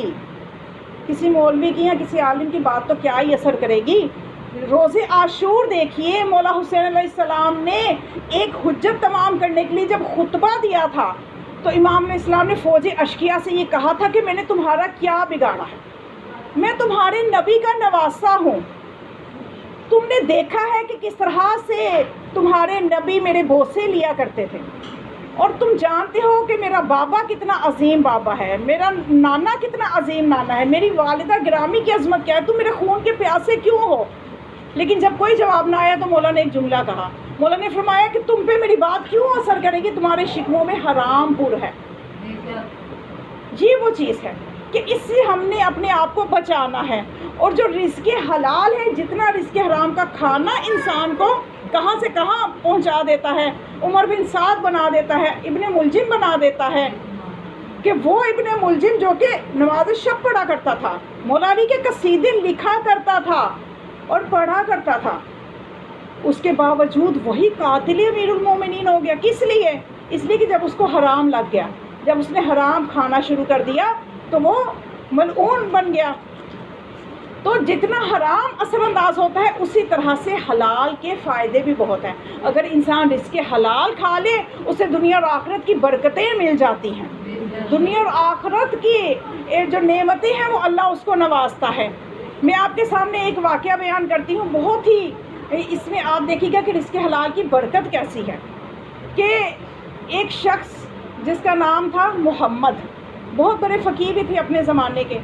کسی مولوی کی یا کسی عالم کی بات تو کیا ہی اثر کرے گی. روز عاشور دیکھیے، مولا حسین علیہ السلام نے ایک حجت تمام کرنے کے لیے جب خطبہ دیا تھا تو امام علیہ السلام نے فوج اشقیاء سے یہ کہا تھا کہ میں نے تمہارا کیا بگاڑا ہے، میں تمہارے نبی کا نواسہ ہوں. تم نے دیکھا ہے کہ کس طرح سے تمہارے نبی میرے بوسے لیا کرتے تھے، اور تم جانتے ہو کہ میرا بابا کتنا عظیم بابا ہے، میرا نانا کتنا عظیم نانا ہے، میری والدہ گرامی کی عظمت کیا ہے، تم میرے خون کے پیاسے کیوں ہو. لیکن جب کوئی جواب نہ آیا تو مولا نے ایک جملہ کہا. مولا نے فرمایا کہ تم پہ میری بات کیوں اثر کرے گی، تمہارے شکموں میں حرام پور ہے. یہ وہ چیز ہے کہ اس سے ہم نے اپنے آپ کو بچانا ہے. اور جو رزق حلال ہے، جتنا رزق حرام کا کھانا انسان کو کہاں سے کہاں پہنچا دیتا ہے. عمر بن سعد بنا دیتا ہے، ابن ملجم بنا دیتا ہے، کہ وہ ابن ملجم جو کہ نماز شب پڑھا کرتا تھا، مولا علی کے قصیدے لکھا کرتا تھا اور پڑھا کرتا تھا، اس کے باوجود وہی قاتل امیر المومنین ہو گیا. کس لیے؟ اس لیے کہ جب اس کو حرام لگ گیا، جب اس نے حرام کھانا شروع کر دیا تو وہ ملعون بن گیا. تو جتنا حرام اثر انداز ہوتا ہے اسی طرح سے حلال کے فائدے بھی بہت ہیں. اگر انسان رزق حلال کھا لے اسے دنیا اور آخرت کی برکتیں مل جاتی ہیں. دنیا اور آخرت کی جو نعمتیں ہیں وہ اللہ اس کو نوازتا ہے. میں آپ کے سامنے ایک واقعہ بیان کرتی ہوں، بہت ہی اس میں آپ دیکھیے گا کہ رزق حلال کی برکت کیسی ہے. کہ ایک شخص جس کا نام تھا محمد، بہت بڑے فقیر بھی تھے اپنے زمانے کے.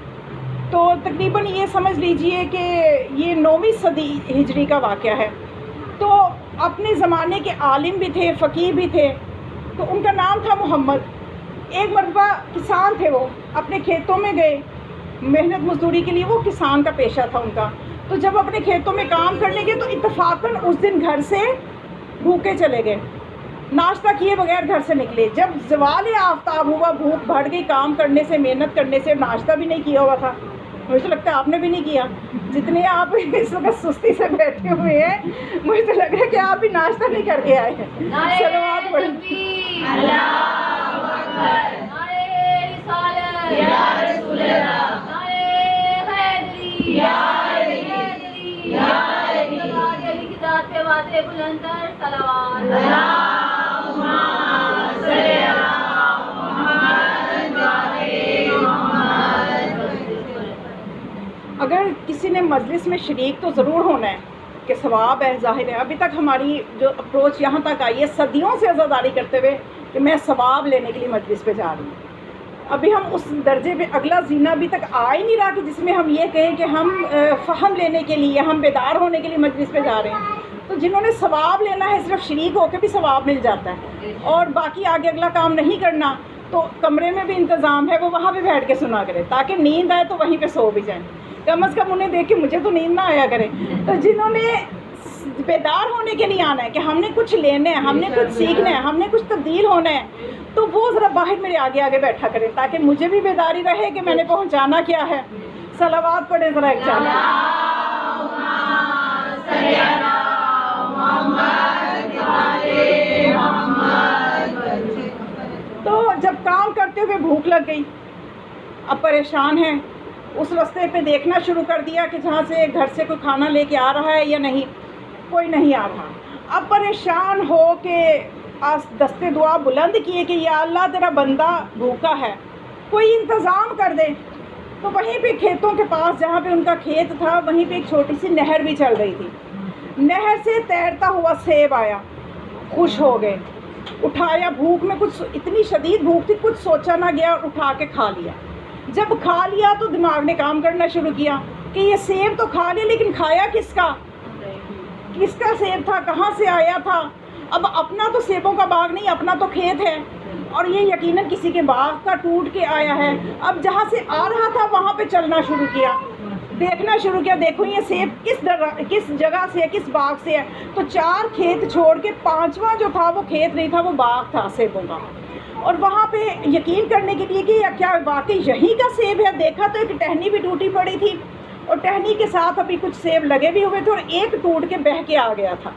تو تقریباً یہ سمجھ لیجئے کہ یہ 9ویں صدی ہجری کا واقعہ ہے. تو اپنے زمانے کے عالم بھی تھے، فقیر بھی تھے. تو ان کا نام تھا محمد. ایک مرتبہ کسان تھے، وہ اپنے کھیتوں میں گئے محنت مزدوری کے لیے، وہ کسان کا پیشہ تھا ان کا. تو جب اپنے کھیتوں میں کام کرنے گئے تو اتفاقاً اس دن گھر سے بھوکے چلے گئے، ناشتہ کیے بغیر گھر سے نکلے. جب زوال آفتاب ہوا، بھوک بڑھ گئی کام کرنے سے، محنت کرنے سے، ناشتہ بھی نہیں کیا ہوا تھا. مجھے تو لگتا ہے آپ نے بھی نہیں کیا، جتنے آپ اس وقت سستی سے بیٹھے ہوئے ہیں مجھے تو لگ رہا ہے کہ آپ بھی ناشتہ نہیں کر کے آئے ہیں. صلوات پڑھیں. اگر کسی نے مجلس میں شریک تو ضرور ہونا ہے کہ ثواب ہے، ظاہر ہے. ابھی تک ہماری جو اپروچ یہاں تک آئی ہے صدیوں سے عزاداری کرتے ہوئے کہ میں ثواب لینے کے لیے مجلس پہ جا رہی ہوں. ابھی ہم اس درجے پہ اگلا زینہ ابھی تک آ ہی نہیں رہا کہ جس میں ہم یہ کہیں کہ ہم فہم لینے کے لیے، ہم بیدار ہونے کے لیے مجلس پہ جا رہے ہیں. تو جنہوں نے ثواب لینا ہے صرف شریک ہو کے بھی ثواب مل جاتا ہے، اور باقی آگے اگلا کام نہیں کرنا تو کمرے میں بھی انتظام ہے، وہ وہاں پہ بیٹھ کے سنا کرے تاکہ نیند آئے تو وہیں پہ سو بھی جائیں. کم از کم انہیں دیکھ کے مجھے تو نیند نہ آیا کرے. تو جنہوں نے بیدار ہونے کے لیے آنا ہے کہ ہم نے کچھ لینا ہے، ہم نے کچھ سیکھنا ہے، ہم نے کچھ تبدیل ہونا ہے، تو وہ ذرا باہر میرے آگے آگے بیٹھا کریں تاکہ مجھے بھی بیداری رہے کہ میں نے پہنچانا کیا ہے. صلوات پڑھیں ذرا ایک چال. تو جب کام کرتے ہوئے بھوک لگ گئی، اب پریشان ہیں، اس راستے پہ دیکھنا شروع کر دیا کہ جہاں سے گھر سے کوئی کھانا لے کے آ رہا ہے یا نہیں. کوئی نہیں آ رہا. اب پریشان ہو کے دستے دعا بلند کیے کہ یا اللہ تیرا بندہ بھوکا ہے، کوئی انتظام کر دے. تو وہیں پہ کھیتوں کے پاس جہاں پہ ان کا کھیت تھا وہیں پہ ایک چھوٹی سی نہر بھی چل رہی تھی. نہر سے تیرتا ہوا سیب آیا، خوش ہو گئے، اٹھایا. بھوک میں کچھ اتنی شدید بھوک تھی کچھ سوچا نہ گیا، اٹھا کے کھا لیا. جب کھا لیا تو دماغ نے کام کرنا شروع کیا کہ یہ سیب تو کھا لیا لیکن کھایا کس کا؟ کس کا سیب تھا؟ کہاں سے آیا تھا؟ اب اپنا تو سیبوں کا باغ نہیں، اپنا تو کھیت ہے، اور یہ یقیناً کسی کے باغ کا ٹوٹ کے آیا ہے. اب جہاں سے آ رہا تھا وہاں پہ چلنا شروع کیا. دیکھنا شروع کیا، دیکھو یہ سیب کس جگہ سے ہے، کس باغ سے ہے. تو 4 کھیت چھوڑ کے 5واں جو تھا وہ کھیت نہیں تھا، وہ باغ تھا سیبوں کا. اور وہاں پہ یقین کرنے کے لیے کہ کیا واقعی یہیں کا سیب ہے، دیکھا تو ایک ٹہنی بھی ٹوٹی پڑی تھی اور ٹہنی کے ساتھ ابھی کچھ سیب لگے بھی ہوئے تھے اور ایک ٹوٹ کے بہہ کے آ گیا تھا.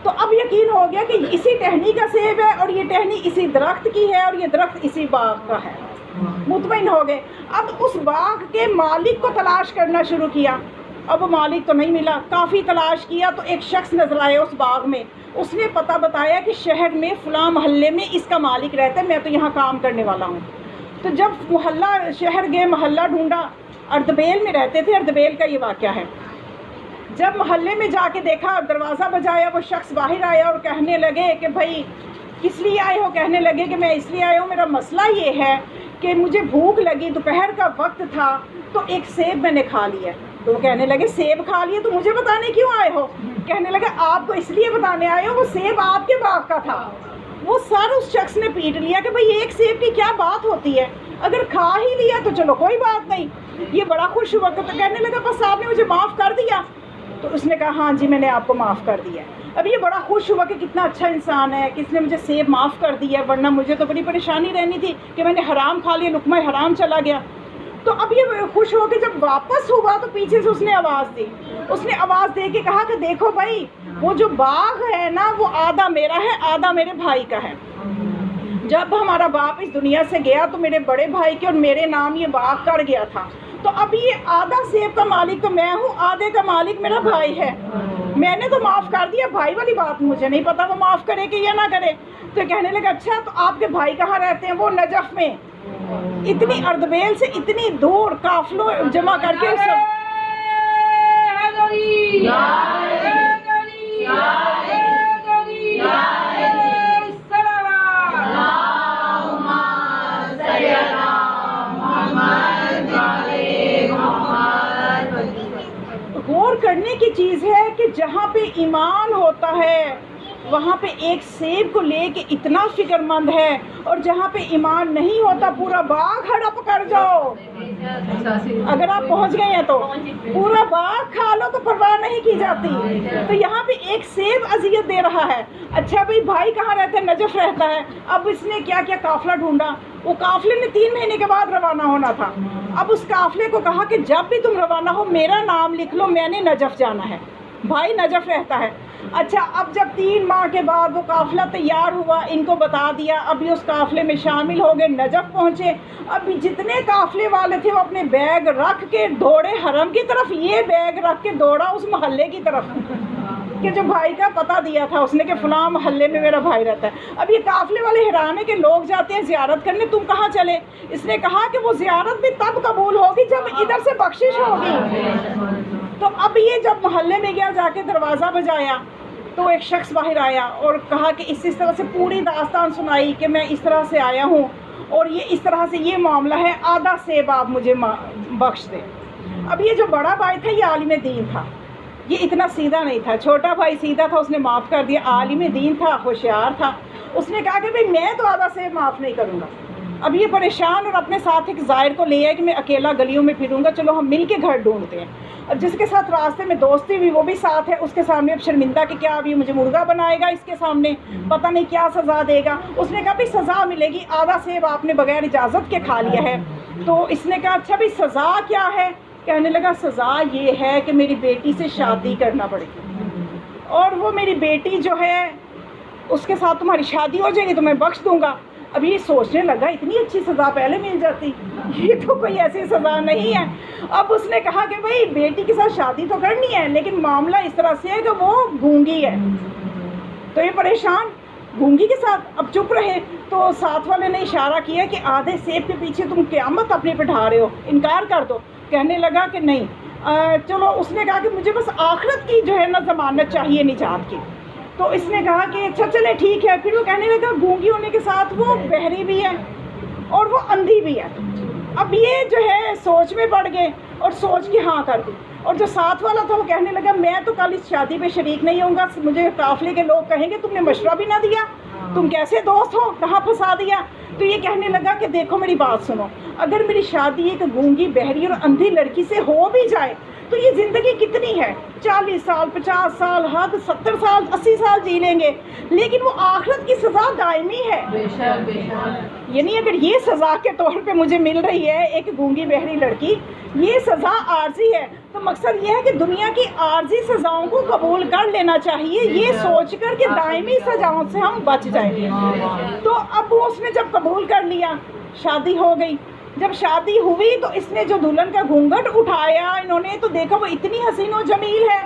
تو اب یقین ہو گیا کہ اسی ٹہنی کا سیب ہے اور یہ ٹہنی اسی درخت کی ہے اور یہ درخت اسی باغ کا ہے. مطمئن ہو گئے. اب اس باغ کے مالک کو تلاش کرنا شروع کیا. اب وہ مالک تو نہیں ملا، کافی تلاش کیا تو ایک شخص نظر آیا اس باغ میں. اس نے پتہ بتایا کہ شہر میں فلاں محلے میں اس کا مالک رہتا ہے، میں تو یہاں کام کرنے والا ہوں. تو جب شہر گئے، محلہ ڈھونڈا. اردبیل میں رہتے تھے، اردبیل کا یہ واقعہ ہے. جب محلے میں جا کے دیکھا، دروازہ بجایا، وہ شخص باہر آیا اور کہنے لگے کہ بھائی کس لیے آئے ہو؟ کہنے لگے کہ میں اس لیے آیا ہوں، میرا مسئلہ یہ ہے کہ مجھے بھوک لگی، دوپہر کا وقت تھا تو ایک سیب میں نے کھا لیا. تو وہ کہنے لگے سیب کھا لیے تو مجھے بتانے کیوں آئے ہو؟ کہنے لگے آپ کو اس لیے بتانے آئے ہو، وہ سیب آپ کے باغ کا تھا. وہ سر اس شخص نے پیٹ لیا کہ بھئی ایک سیب کی کیا بات ہوتی ہے، اگر کھا ہی لیا تو چلو کوئی بات نہیں. یہ بڑا خوش ہوا تو کہنے لگا بس آپ نے مجھے معاف کر دیا. تو اس نے کہا ہاں جی میں نے آپ کو معاف کر دیا. اب یہ بڑا خوش ہوا کہ کتنا اچھا انسان ہے کہ اس نے مجھے سیب معاف کر دیا، ورنہ مجھے تو بڑی پریشانی رہنی تھی کہ میں نے حرام کھا لیا، لقمہ حرام چلا گیا. تو اب یہ خوش ہو کے جب واپس ہوا تو پیچھے سے اس نے آواز دی. اس نے آواز دے کے کہا کہ دیکھو بھائی وہ جو باغ ہے نا وہ آدھا میرا ہے، آدھا میرے بھائی کا ہے. جب ہمارا باپ اس دنیا سے گیا تو میرے بڑے بھائی کے اور میرے نام یہ باغ کر گیا تھا. تو اب یہ آدھا سیب کا مالک تو میں ہوں، آدھے کا مالک میرا بھائی ہے. میں نے تو معاف کر دیا، بھائی والی بات مجھے نہیں پتا وہ معاف کرے کہ یا نہ کرے. تو کہنے لگا اچھا تو آپ کے بھائی کہاں رہتے ہیں؟ وہ نجف میں. اتنی اردبیل سے اتنی دور قافلوں جمع کر کے غور کرنے کی چیز ہے کہ جہاں پہ ایمان ہوتا ہے وہاں پہ ایک سیب کو لے کے اتنا فکر مند ہے، اور جہاں پہ ایمان نہیں ہوتا پورا باغ ہڑپ کر جاؤ. اگر آپ پہنچ گئے ہیں تو پورا باغ کھا لو تو پرواہ نہیں کی جاتی. تو یہاں پہ ایک سیب اذیت دے رہا ہے. اچھا بھائی بھائی کہاں رہتا ہے؟ نجف رہتا ہے. اب اس نے کیا کیا قافلہ ڈھونڈا. وہ قافلے نے 3 مہینے کے بعد روانہ ہونا تھا. اب اس قافلے کو کہا کہ جب بھی تم روانہ ہو میرا نام لکھ لو، میں نے نجف جانا ہے. بھائی نجف رہتا ہے. اچھا اب جب 3 ماہ کے بعد وہ قافلہ تیار ہوا، ان کو بتا دیا، ابھی اس قافلے میں شامل ہو گئے، نجف پہنچے. ابھی جتنے قافلے والے تھے وہ اپنے بیگ رکھ کے دوڑے حرم کی طرف، یہ بیگ رکھ کے دوڑا اس محلے کی طرف کہ جو بھائی کا پتہ دیا تھا اس نے کہ فلاں محلے میں میرا بھائی رہتا ہے. اب یہ قافلے والے حیران ہے کہ لوگ جاتے ہیں زیارت کرنے، تم کہاں چلے؟ اس نے کہا کہ وہ زیارت بھی تب قبول ہوگی جب ادھر سے بخشش ہوگی. تو اب یہ جب محلے میں گیا، جا کے دروازہ بجایا تو ایک شخص باہر آیا اور کہا کہ اس طرح سے پوری داستان سنائی کہ میں اس طرح سے آیا ہوں اور یہ اس طرح سے یہ معاملہ ہے، آدھا سیب آپ مجھے بخش دیں. اب یہ جو بڑا بھائی تھا یہ عالم دین تھا، یہ اتنا سیدھا نہیں تھا. چھوٹا بھائی سیدھا تھا، اس نے معاف کر دیا. عالم دین تھا، ہوشیار تھا. اس نے کہا کہ بھئی میں تو آدھا سیب معاف نہیں کروں گا. اب یہ پریشان اور اپنے ساتھ ایک زائر کو لے آئے کہ میں اکیلا گلیوں میں پھروں گا، چلو ہم مل کے گھر ڈھونڈتے ہیں. اب جس کے ساتھ راستے میں دوستی ہوئی وہ بھی ساتھ ہے. اس کے سامنے اب شرمندہ کہ کیا اب یہ مجھے مرغا بنائے گا اس کے سامنے، پتہ نہیں کیا سزا دے گا. اس نے کہا بھی سزا ملے گی، آدھا سیب آپ نے بغیر اجازت کے کھا لیا ہے. تو اس نے کہا اچھا بھی سزا کیا ہے؟ کہنے لگا سزا یہ ہے کہ میری بیٹی سے شادی کرنا پڑے گی، اور وہ میری بیٹی جو ہے اس کے ساتھ تمہاری شادی ہو جائے گی تو میں بخش دوں گا. اب یہ سوچنے لگا اتنی اچھی سزا پہلے مل جاتی، یہ تو کوئی ایسی سزا نہیں ہے. اب اس نے کہا کہ بھئی بیٹی کے ساتھ شادی تو کرنی ہے لیکن معاملہ اس طرح سے ہے کہ وہ گونگی ہے. تو یہ پریشان گونگی کے ساتھ اب چپ رہے. تو ساتھ والے نے اشارہ کیا کہ آدھے سیب کے پیچھے تم قیامت اپنے بٹھا رہے ہو، انکار کر دو. کہنے لگا کہ نہیں چلو. اس نے کہا کہ مجھے بس آخرت کی جو ہے نا ضمانت چاہیے نجات کی. تو اس نے کہا کہ اچھا چلے ٹھیک ہے. پھر وہ کہنے لگا گونگی ہونے کے ساتھ وہ بہری بھی ہے اور وہ اندھی بھی ہے. اب یہ جو ہے سوچ میں پڑ گئے اور سوچ کے ہاں کر دی. اور جو ساتھ والا تھا وہ کہنے لگا میں تو کل اس شادی پہ شریک نہیں ہوں گا، مجھے قافلے کے لوگ کہیں گے تم نے مشورہ بھی نہ دیا، تم کیسے دوست ہو، کہاں پھنسا دیا. تو یہ کہنے لگا کہ دیکھو میری بات سنو، اگر میری شادی ایک گونگی بہری اور اندھی لڑکی سے ہو بھی جائے تو یہ زندگی کتنی ہے، 40 سال 50 سال حد 70 سال 80 سال جی لیں گے، لیکن وہ آخرت کی سزا دائمی ہے۔ بے شک یعنی اگر یہ سزا کے طور پہ مجھے مل رہی ہے ایک گونگی بہری لڑکی، یہ سزا عارضی ہے، تو مقصد یہ ہے کہ دنیا کی عارضی سزاؤں کو قبول کر لینا چاہیے، یہ سوچ کر کہ دائمی سزاؤں سے ہم بچ جائیں۔ تو اب اس نے جب قبول کر لیا، شادی ہو گئی۔ جب شادی ہوئی تو اس نے جو دلہن کا گھونگھٹ اٹھایا، انہوں نے تو دیکھا وہ اتنی حسین و جمیل ہے،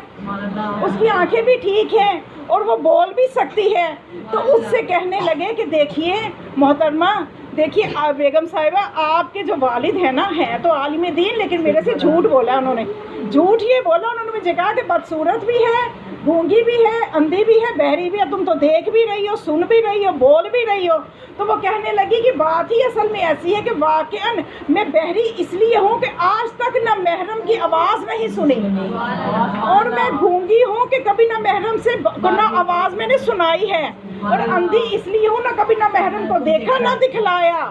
اس کی آنکھیں بھی ٹھیک ہیں اور وہ بول بھی سکتی ہے، تو اس سے کہنے لگے کہ دیکھیے محترمہ، دیکھیے بیگم صاحبہ، آپ کے جو والد ہیں نا، ہیں تو عالم دین، لیکن میرے سے جھوٹ بولا انہوں نے، جھوٹ یہ بولا انہوں نے مجھے کہا کہ بدصورت بھی ہے، گونگی بھی ہے، اندھی بھی ہے، بہری بھی ہے، تم تو دیکھ بھی رہی ہو، سن بھی رہی ہو، بول بھی رہی ہو۔ تو وہ کہنے لگی کہ بات ہی اصل میں ایسی ہے کہ واقعاً میں بہری اس لیے ہوں کہ آج تک نہ محرم کی آواز نہیں سنی، اور میں گونگی ہوں کہ کبھی نہ محرم سے نہ آواز میں نے سنائی ہے، اور اندھی اس لیے ہوں نہ کبھی نہ محرم کو دیکھا نہ دکھلایا۔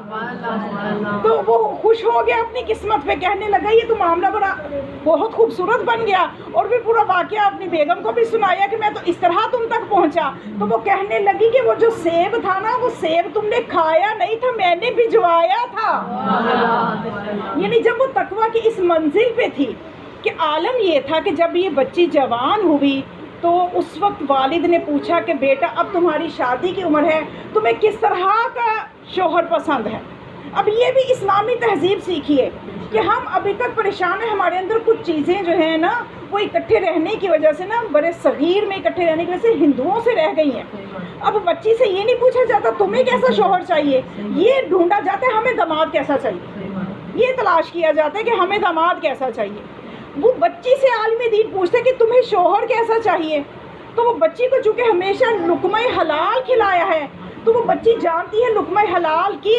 تو وہ خوش ہو گیا اپنی قسمت پہ، کہنے لگا یہ تو معاملہ بڑا بہت خوبصورت بن گیا، اور پھر پورا واقعہ اپنی بیگم کو بھی سنایا کہ میں تو اس طرح تم تک پہنچا۔ تو وہ کہنے لگی کہ وہ جو سیب تھا نا، وہ سیب تم نے کھایا نہیں تھا، میں نے بھجوایا تھا۔ یعنی جب وہ تقویٰ کی اس منزل پہ تھی کہ عالم یہ تھا کہ جب یہ بچی جوان ہوئی تو اس وقت والد نے پوچھا کہ بیٹا اب تمہاری شادی کی عمر ہے، تمہیں کس طرح کا شوہر پسند ہے؟ اب یہ بھی اسلامی تہذیب سیکھیے کہ ہم ابھی تک پریشان ہیں، ہمارے اندر کچھ چیزیں جو ہیں نا وہ اکٹھے رہنے کی وجہ سے نا، بڑے صغیر میں اکٹھے رہنے کی وجہ سے ہندوؤں سے رہ گئی ہیں۔ اب بچی سے یہ نہیں پوچھا جاتا تمہیں کیسا شوہر چاہیے، یہ ڈھونڈا جاتا ہے ہمیں داماد کیسا چاہیے، یہ تلاش کیا جاتا ہے کہ ہمیں داماد کیسا چاہیے۔ وہ بچی سے عالم دین پوچھتے کہ تمہیں شوہر کیسا چاہیے، تو وہ بچی کو چونکہ ہمیشہ لقمہ حلال کھلایا ہے تو وہ بچی جانتی ہے لقمہ حلال کی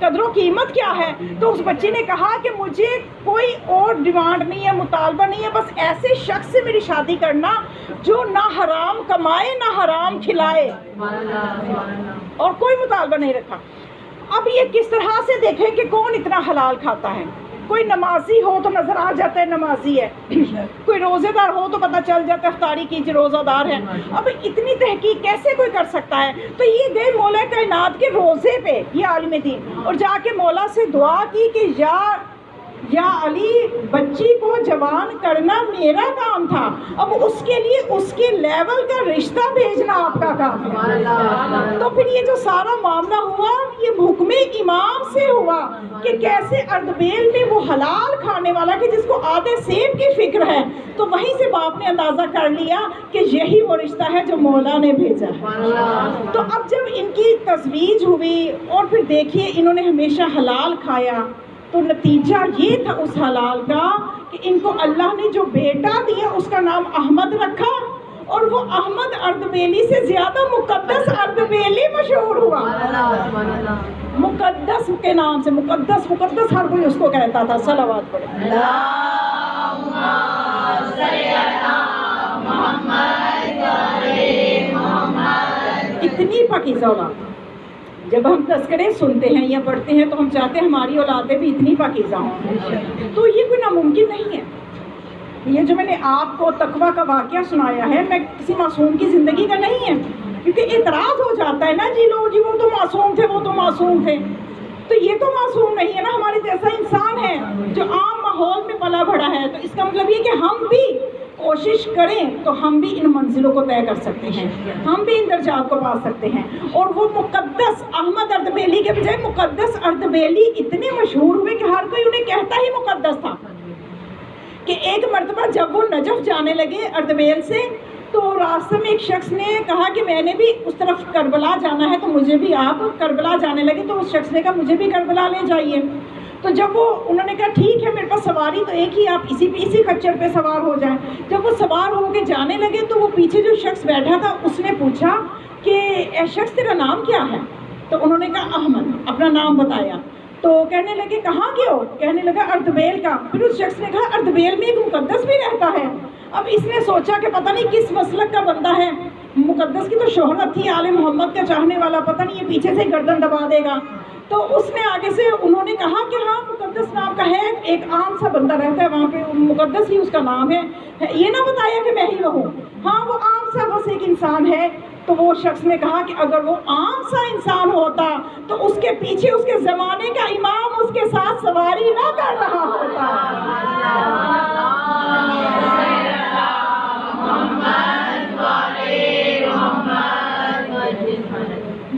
قدر و قیمت کیا ہے۔ تو اس بچی نے کہا کہ مجھے کوئی اور ڈیمانڈ نہیں ہے، مطالبہ نہیں ہے، بس ایسے شخص سے میری شادی کرنا جو نہ حرام کمائے نہ حرام کھلائے، اور کوئی مطالبہ نہیں رکھا۔ اب یہ کس طرح سے دیکھیں کہ کون اتنا حلال کھاتا ہے، کوئی نمازی ہو تو نظر آ جاتا ہے نمازی ہے، کوئی روزے دار ہو تو پتہ چل جاتا ہے افطاری کیجیے روزہ دار ہے۔ اب اتنی تحقیق کیسے کوئی کر سکتا ہے؟ تو یہ گئے مولا کائنات کے روزے پہ یہ عالم دین، اور جا کے مولا سے دعا کی کہ یا علی، بچی کو جوان کرنا میرا کام تھا، اب اس کے لیے اس کے لیول کا رشتہ بھیجنا آپ کا کام ہے۔ تو پھر یہ جو سارا معاملہ ہوا یہ حکم امام سے ہوا کہ کیسے اردبیل میں وہ حلال کھانے والا کہ جس کو آدھے سیب کی فکر ہے، تو وہیں سے باپ نے اندازہ کر لیا کہ یہی وہ رشتہ ہے جو مولا نے بھیجا ہے۔ تو اب جب ان کی تزویج ہوئی اور پھر دیکھیے انہوں نے ہمیشہ حلال کھایا، تو نتیجہ یہ تھا اس حلال کا کہ ان کو اللہ نے جو بیٹا دیا اس کا نام احمد رکھا، اور وہ احمد اردبیلی سے زیادہ مقدس اردبیلی مشہور ہوا۔ مقدس کے نام سے، مقدس مقدس ہر کوئی اس کو کہتا تھا۔ صلوات پڑھیں۔ اللہم صلی علی محمد و آل محمد۔ اتنی پاکیزہ اولاد، جب ہم تذکرے سنتے ہیں یا پڑھتے ہیں تو ہم چاہتے ہیں ہماری اولادیں بھی اتنی پاکیزہ ہوں، تو یہ کوئی ناممکن نہیں ہے۔ یہ جو میں نے آپ کو تقویٰ کا واقعہ سنایا ہے میں کسی معصوم کی زندگی کا نہیں ہے، کیونکہ اعتراض ہو جاتا ہے نا، جی لو جی وہ تو معصوم تھے، وہ تو معصوم تھے، تو یہ تو معصوم نہیں ہے نا، ہمارے جیسا انسان ہے جو عام ماحول میں پلا بڑھا ہے، تو اس کا مطلب یہ کہ ہم بھی کوشش کریں تو ہم بھی ان منزلوں کو طے کر سکتے ہیں، ہم بھی ان درجات کو پا سکتے ہیں۔ اور وہ مقدس احمد اردبیلی کے بجائے مقدس اردبیلی اتنے مشہور ہوئے کہ ہر کوئی انہیں کہتا ہی مقدس تھا، کہ ایک مرتبہ جب وہ نجف جانے لگے اردبیل سے تو راستے میں ایک شخص نے کہا کہ میں نے بھی اس طرف کربلا جانا ہے تو مجھے بھی آپ کربلا جانے لگے، تو اس شخص نے کہا مجھے بھی کربلا لے جائیے۔ تو جب وہ انہوں نے کہا ٹھیک ہے میرے پاس سواری تو ایک ہی، آپ اسی خچر پہ سوار ہو جائیں۔ جب وہ سوار ہو کے جانے لگے تو وہ پیچھے جو شخص بیٹھا تھا اس نے پوچھا کہ اے شخص تیرا نام کیا ہے؟ تو انہوں نے کہا احمد، اپنا نام بتایا۔ تو کہنے لگے کہاں کے ہو؟ کہنے لگا اردبیل کا۔ پھر اس شخص نے کہا اردبیل میں ایک مقدس بھی رہتا ہے۔ اب اس نے سوچا کہ پتہ نہیں کس مسلک کا بندہ ہے، مقدس کی تو شہرت تھی، آل محمد کا چاہنے والا، پتہ نہیں یہ پیچھے سے گردن دبا دے گا۔ تو اس نے آگے سے انہوں نے کہا کہ ہاں مقدس نام کا ہے، ایک عام سا بندہ رہتا ہے وہاں پہ، مقدس ہی اس کا نام ہے، یہ نہ بتایا کہ میں ہی وہ ہوں، ہاں وہ عام سا بس ایک انسان ہے۔ تو وہ شخص نے کہا کہ اگر وہ عام سا انسان ہوتا تو اس کے پیچھے اس کے زمانے کا امام اس کے ساتھ سواری نہ کر رہا ہوتا۔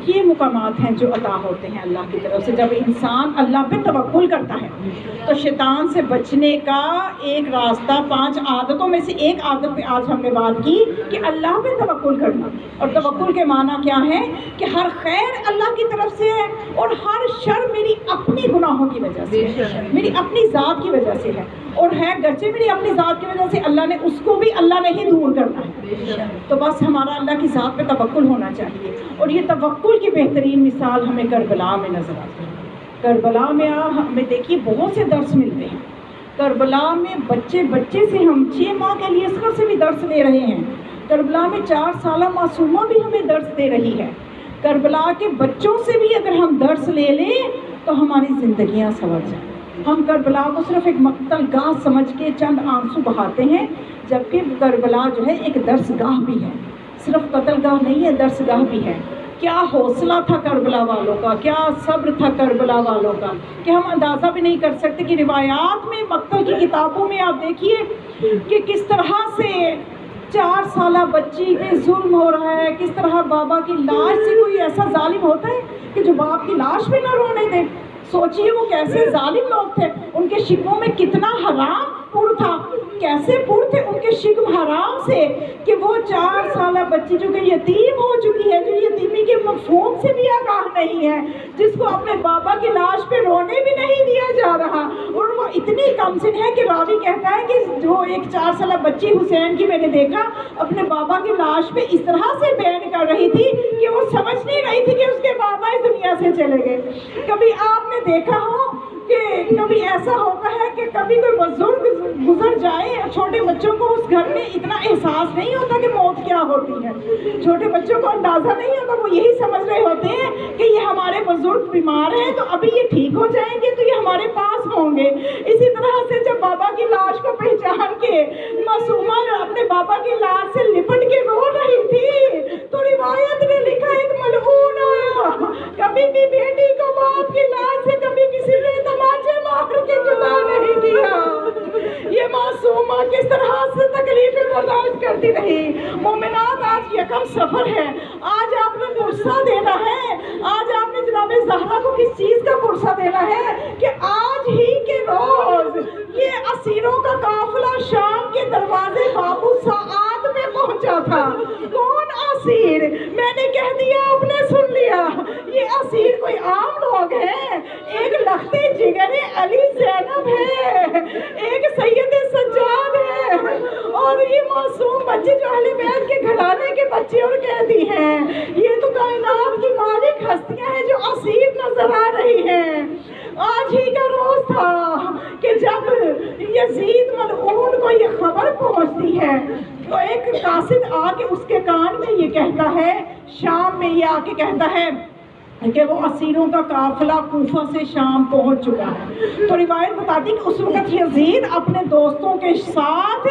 یہ مقامات ہیں جو عطا ہوتے ہیں اللہ کی طرف سے۔ جب انسان اللہ پہ توکل کرتا ہے تو شیطان سے بچنے کا ایک راستہ 5 عادتوں میں سے ایک عادت پہ آج ہم نے بات کی کہ اللہ پہ توکل کرنا۔ اور توکل کے معنی کیا ہے کہ ہر خیر اللہ کی طرف سے ہے اور ہر شر میری اپنی گناہوں کی وجہ سے ہے، میری اپنی ذات کی وجہ سے ہے، اور ہے گرچہ میری اپنی ذات کی وجہ سے اللہ نے اس کو بھی اللہ نے ہی دور کرنا ہے۔ تو بس ہمارا اللہ کی ذات پہ توکل ہونا چاہیے۔ اور یہ توکل کی بہترین مثال ہمیں کربلا میں نظر آتی ہے۔ کربلا میں ہمیں دیکھیے بہت سے درس ملتے ہیں۔ کربلا میں بچے سے ہم 6 ماہ کے لیے اصغر سے بھی درس لے رہے ہیں۔ کربلا میں 4 سالہ معصومہ بھی ہمیں درس دے رہی ہے۔ کربلا کے بچوں سے بھی اگر ہم درس لے لیں تو ہماری زندگیاں سنور جائیں۔ ہم کربلا کو صرف ایک مقتل گاہ سمجھ کے چند آنسو بہاتے ہیں، جبکہ کربلا جو ہے ایک درس گاہ بھی ہے، صرف قتل گاہ نہیں ہے، درس گاہ بھی ہے۔ کیا حوصلہ تھا کربلا والوں کا، کیا صبر تھا کربلا والوں کا کہ ہم اندازہ بھی نہیں کر سکتے کہ روایات میں، مقتل کی کتابوں میں آپ دیکھیے کہ کس طرح سے 4 سالہ بچی پہ ظلم ہو رہا ہے، کس طرح بابا کی لاش سے کوئی ایسا ظالم ہوتا ہے کہ جو باپ کی لاش بھی نہ رونے دے۔ سوچئے وہ کیسے ظالم لوگ تھے، ان کے شکموں میں کتنا حرام پر تھا، کیسے پر تھے ان کے شکم حرام سے کہ وہ 4 سالہ بچی جو کہ یتیم ہو چکی ہے، جو یتیمی کے مفہوم سے بھی آگاہ نہیں ہے، جس کو اپنے بابا کی لاش پہ رونے بھی نہیں دیا جا رہا، اور وہ اتنی کم سن ہے کہ راوی کہتا ہے کہ جو ایک 4 سالہ بچی حسین کی میں نے دیکھا اپنے بابا کی لاش پہ اس طرح سے بین کر رہی تھی کہ وہ سمجھ نہیں رہی تھی کہ اس کے بابا اس دنیا سے چلے گئے۔ کبھی آپ نے دیکھا ہو کہ کبھی ایسا ہوتا ہے کہ کبھی کوئی بزرگ گزر جائے، چھوٹے بچوں کو اس گھر میں اتنا احساس نہیں ہوتا کہ موت کیا ہوتی ہے، چھوٹے بچوں کو اندازہ نہیں ہوتا، وہ یہی سمجھ رہے ہوتے ہیں کہ یہ ہمارے بزرگ بیمار ہیں تو ابھی یہ ٹھیک ہو جائیں گے تو یہ ہمارے پاس ہوں گے۔ اسی طرح سے جب بابا کی لاش کو پہچان کے معصومہ اپنے بابا کی لاش سے لپٹ کے رو رہی تھی تو روایت نے لکھا ایک ملعون آیا، کبھی بھی بیٹی کو باپ کی لاش سے کبھی کسی نے تماچے مار کے جدا نہیں کیا۔ یہ معصومہ کس طرح سے تکلیفیں برداشت کرتی رہی۔ مومنات آج یکم سفر ہے، آج آپ نے پرسہ دینا ہے، آج آپ نے جناب زہرا کو کس چیز کا پرسہ دینا ہے کہ آج ہی کے روز یہ اسیروں کا قافلہ شام کے دروازے بابو سعاد میں پہنچا تھا۔ کون اسیر؟ میں نے کہہ دیا، آپ نے سن لیا، یہ اسیر کوئی عام لوگ ہیں، ایک لخت جگر علی زینب ہے، ایک سید سجاد ہے، اور یہ معصوم بچے جو اہل بیت کے گھرانے کے بچے اور قیدی ہیں، یہ تو کائنات کی مالک ہستیاں ہیں جو اسیر نظر آ رہی ہیں۔ آج ہی کا روز تھا کہ جب یزید ملعون کو یہ خبر پہنچتی ہے تو ایک قاصد آ کے اس کے کان میں یہ کہتا ہے، شام میں یہ آ کے کہتا ہے کہ وہ اسیروں کا قافلہ کوفہ سے شام پہنچ چکا ہے۔ تو روایت بتاتی کہ اس وقت یزید اپنے دوستوں کے ساتھ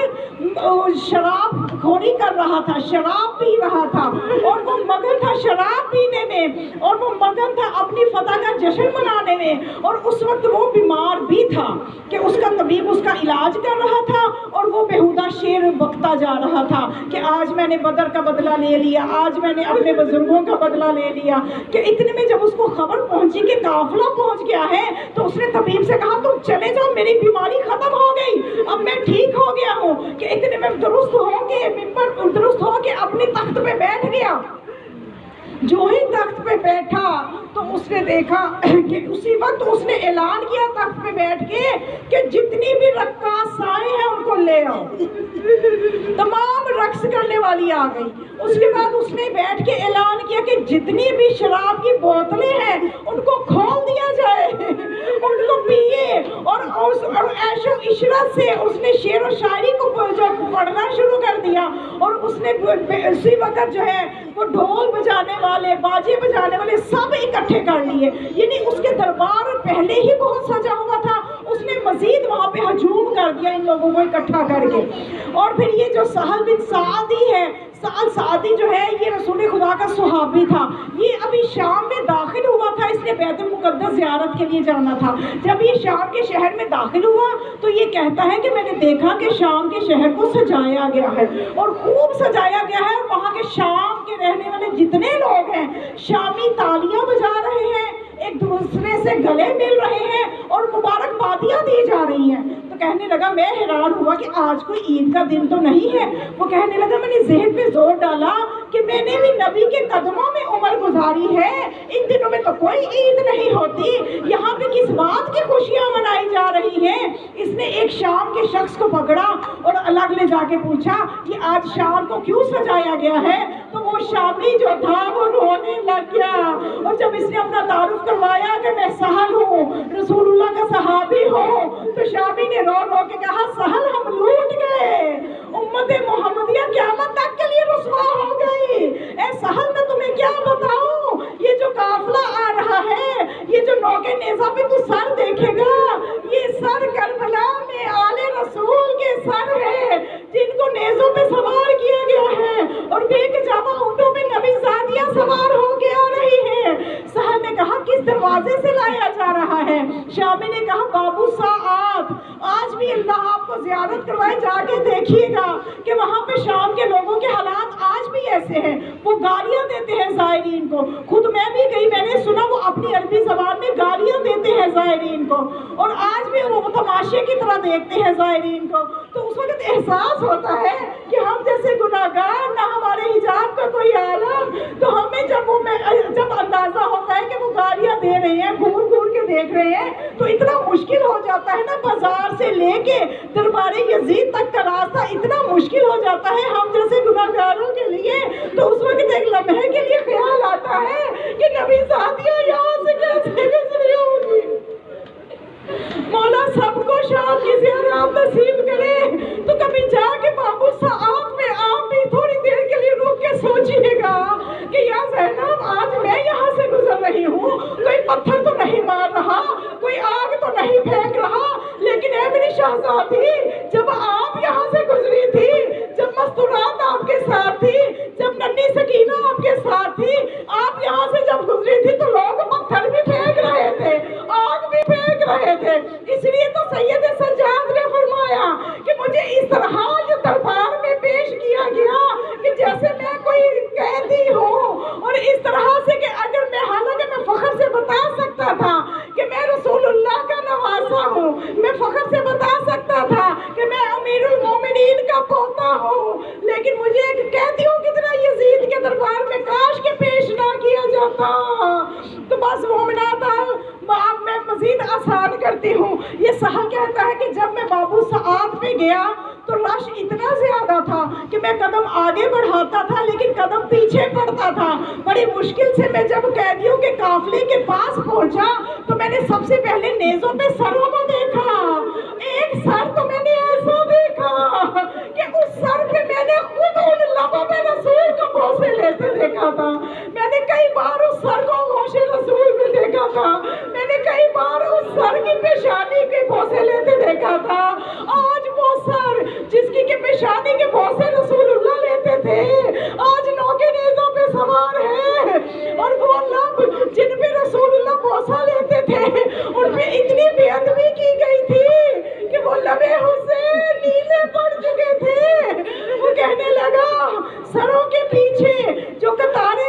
شراب خوری کر رہا تھا، شراب پی رہا تھا، اور وہ مگن تھا شراب پینے میں، اور وہ مگن تھا اپنی فتح کا جشن منانے میں، اور اس وقت وہ بیمار بھی تھا کہ اس کا طبیب اس کا علاج کر رہا تھا، اور وہ بیہودہ شعر بکتا جا رہا تھا کہ آج میں نے بدر کا بدلہ لے لیا، آج میں نے اپنے بزرگوں کا بدلہ لے لیا۔ کہ اتنے میں جب اس کو خبر پہنچی کہ قافلہ پہنچ گیا ہے تو اس نے طبیب سے کہا تم چلے جاؤ، میری بیماری ختم ہو گئی، اب میں ٹھیک ہو گیا ہوں۔ کہ اتنے میں درست ہو کے ممبر درست ہو کے اپنی تخت پہ بیٹھ گیا۔ جو ہی تخت پہ بیٹھا تو اس نے دیکھا کہ اسی وقت اس نے اعلان کیا تخت پہ بیٹھ کے کہ جتنی بھی رقاصائیں ہیں ان کو لے آؤ۔ تمام رقص کرنے والی آ گئی۔ اس کے بعد اس نے بیٹھ کے اعلان کیا کہ جتنی بھی شراب کی بوتلیں ہیں ان کو کھول دیا جائے، ان کو پیے اور عیش و عشرت سے اس نے شعر و شاعری کو جو پڑھنا شروع کر دیا، اور اس نے اسی وقت جو ہے وہ ڈھول بجانے والے، باجے بجانے والے سب اکٹھے کر لیے، یعنی اس کے دربار پہلے ہی بہت سجا ہوا تھا، اس نے مزید وہاں پہ ہجوم کر دیا ان لوگوں کو اکٹھا کر کے۔ اور پھر یہ جو سہل بن سعدی ہے، سہل سعدی جو ہے یہ رسول خدا کا صحابی تھا، یہ ابھی شام میں داخل ہوا تھا، اس نے بیت المقدس زیارت کے لیے جانا تھا۔ جب یہ شام کے شہر میں داخل ہوا تو یہ کہتا ہے کہ میں نے دیکھا کہ شام کے شہر کو سجایا گیا ہے اور خوب سجایا گیا ہے، اور وہاں کے شام کے رہنے والے جتنے لوگ ہیں شامی تالیاں بجا رہے ہیں، ایک دوسرے سے گلے مل رہے ہیں اور مبارکبادیاں دی جا رہی ہیں۔ تو کہنے لگا میں حیران ہوا کہ آج کوئی عید کا دن تو نہیں ہے۔ وہ کہنے لگا میں نے ذہن پہ زور ڈالا کہ میں نے بھی نبی کے قدموں میں عمر گزاری ہے، ان دنوں میں تو کوئی عید نہیں ہوتی، یہاں پہ کس بات کی خوشیاں منائی جا رہی ہیں۔ اس نے ایک شام کے شخص کو پکڑا اور الگ لے جا کے پوچھا کہ آج شام کو کیوں سجایا گیا ہے؟ تو وہ شامی جو تھا وہ رونے لگ گیا، اور جب اس نے اپنا تعارف کروایا کہ میں سہل ہوں، رسول اللہ کا صحابی ہوں، تو شامی نے رو رو کے کہا سہل ہم لوٹ گئے، امت محمدیہ قیامت تک کے لیے رسوا ہو گئی۔ اے سہل میں تمہیں کیا بتاؤں، یہ جو قافلہ آ رہا ہے، یہ جو نوکے نیزہ پہ تو سر دیکھے گا، یہ سر کربلا میں آل رسول کے سر ہے جن کو نیزوں پہ سوار کیا گیا ہے، اور بے کجاوا اونٹوں پہ نبی زادیاں سوار ہو کے آ رہی ہیں۔ سہل نے کہا کس دروازے سے لایا جا رہا ہے؟ شامی نے کہا بابو سعد، آج بھی اللہ آپ کو زیارت کروائے، جا کے دیکھیے گا کہ وہاں پہ شام کے لوگوں کے حالات آج بھی ایسے ہیں، وہ گالیاں دیتے ہیں زائرین کو۔ خود میں بھی گئی، میں نے سنا وہ اپنی عربی زبان میں گالیاں دیتے ہیں زائرین کو، اور آج بھی وہ تماشے کی طرح دیکھتے ہیں زائرین کو۔ تو اس وقت احساس ہوتا ہے کہ ہم جیسے گناہگار، نہ ہمارے حجاب کا کوئی عالم، تو ہمیں جب اندازہ ہوتا ہے کہ وہ گالیاں دے رہے ہیں، گھور گھور کے دیکھ رہے ہیں، تو اتنا مشکل ہو جاتا ہے نا، بازار سے لے کے دربار یزید تک کا راستہ اتنا مشکل ہو جاتا ہے ہم جیسے گناہگاروں کے لیے۔ تو اس وقت ایک لمحے کے لیے خیال آتا ہے کہ نبی زادیاں یہاں سے کیسے گزری ہوگی۔ مولا سب کو شام کی زیارت نصیب کرے۔ تو کبھی جا کے بابو سعد میں آپ بھی تھوڑی دیر کے لیے رک کے سوچیے گا کہ یا زینب آج میں یہاں سے گزر رہی ہوں، کوئی پتھر تو نہیں مار رہا، کوئی آگ تو نہیں پھینک رہا، لیکن اے میری شہزادی جب آپ یہاں سے گزری تھی، جب مستورات آپ کے ساتھ تھی، جب ننھی سکینہ آپ کے ساتھ تھی، آپ یہاں سے جب گزری تھی تو لوگ پتھر بھی پھینک رہے تھے، آگ بھی پھینک رہے تھے۔ اس لیے تو سید سجاد نے فرمایا کہ مجھے اس طرح جو دربار میں پیش کیا گیا کہ جیسے میں کوئی قیدی ہوں، اور اس طرح سے کہ اگر میں حالانکہ میں فخر سے بتا سکتا تھا کہ میں رسول اللہ کا نواسا ہوں، میں فخر سے بتا سکتا تھا کہ میں امیر المومنین کا پوتا ہوں، لیکن مجھے ایک قیدیوں کی طرح یزید کے دربار میں کاش کے پیش نہ کیا جاتا۔ تو بس مومنات اب میں مزید آسان کرتی ہوں۔ یہ سہل کہتا ہے کہ جب میں بابو سعد پہ گیا تو رش اتنا زیادہ تھا کہ میں قدم آگے بڑھاتا تھا لیکن قدم پیچھے پڑتا تھا۔ بڑی مشکل سے میں جب قیدیوں کے قافلے کے پاس پہنچا تو میں نے سب سے پہلے نیزوں پہ سروں کو دیکھا۔ ایک سر تو میں نے ایسا دیکھا کہ اس سر پہ میں نے خود ان لبوں پہ رسول کو بوسے لیتے دیکھا تھا۔ میں نے کئی بار اس سر کو ہوشے رسول میں دیکھا تھا، میں نے کئی بار اس سر کی پیشانی کے بوسے لیتے دیکھا تھا۔ آج وہ سر جس کی پیشانی کے بوسے رسول اللہ لیتے تھے آج نوکے نیزوں پہ سوار ہے، اور وہ لب جن پہ رسول اللہ بوسا لیتے تھے ان پہ اتنی بے ادبی کی گئی تھی کہ وہ لبے حسین نیلے پڑ چکے تھے۔ وہ کہنے لگا سروں کے پیچھے جو قطاریں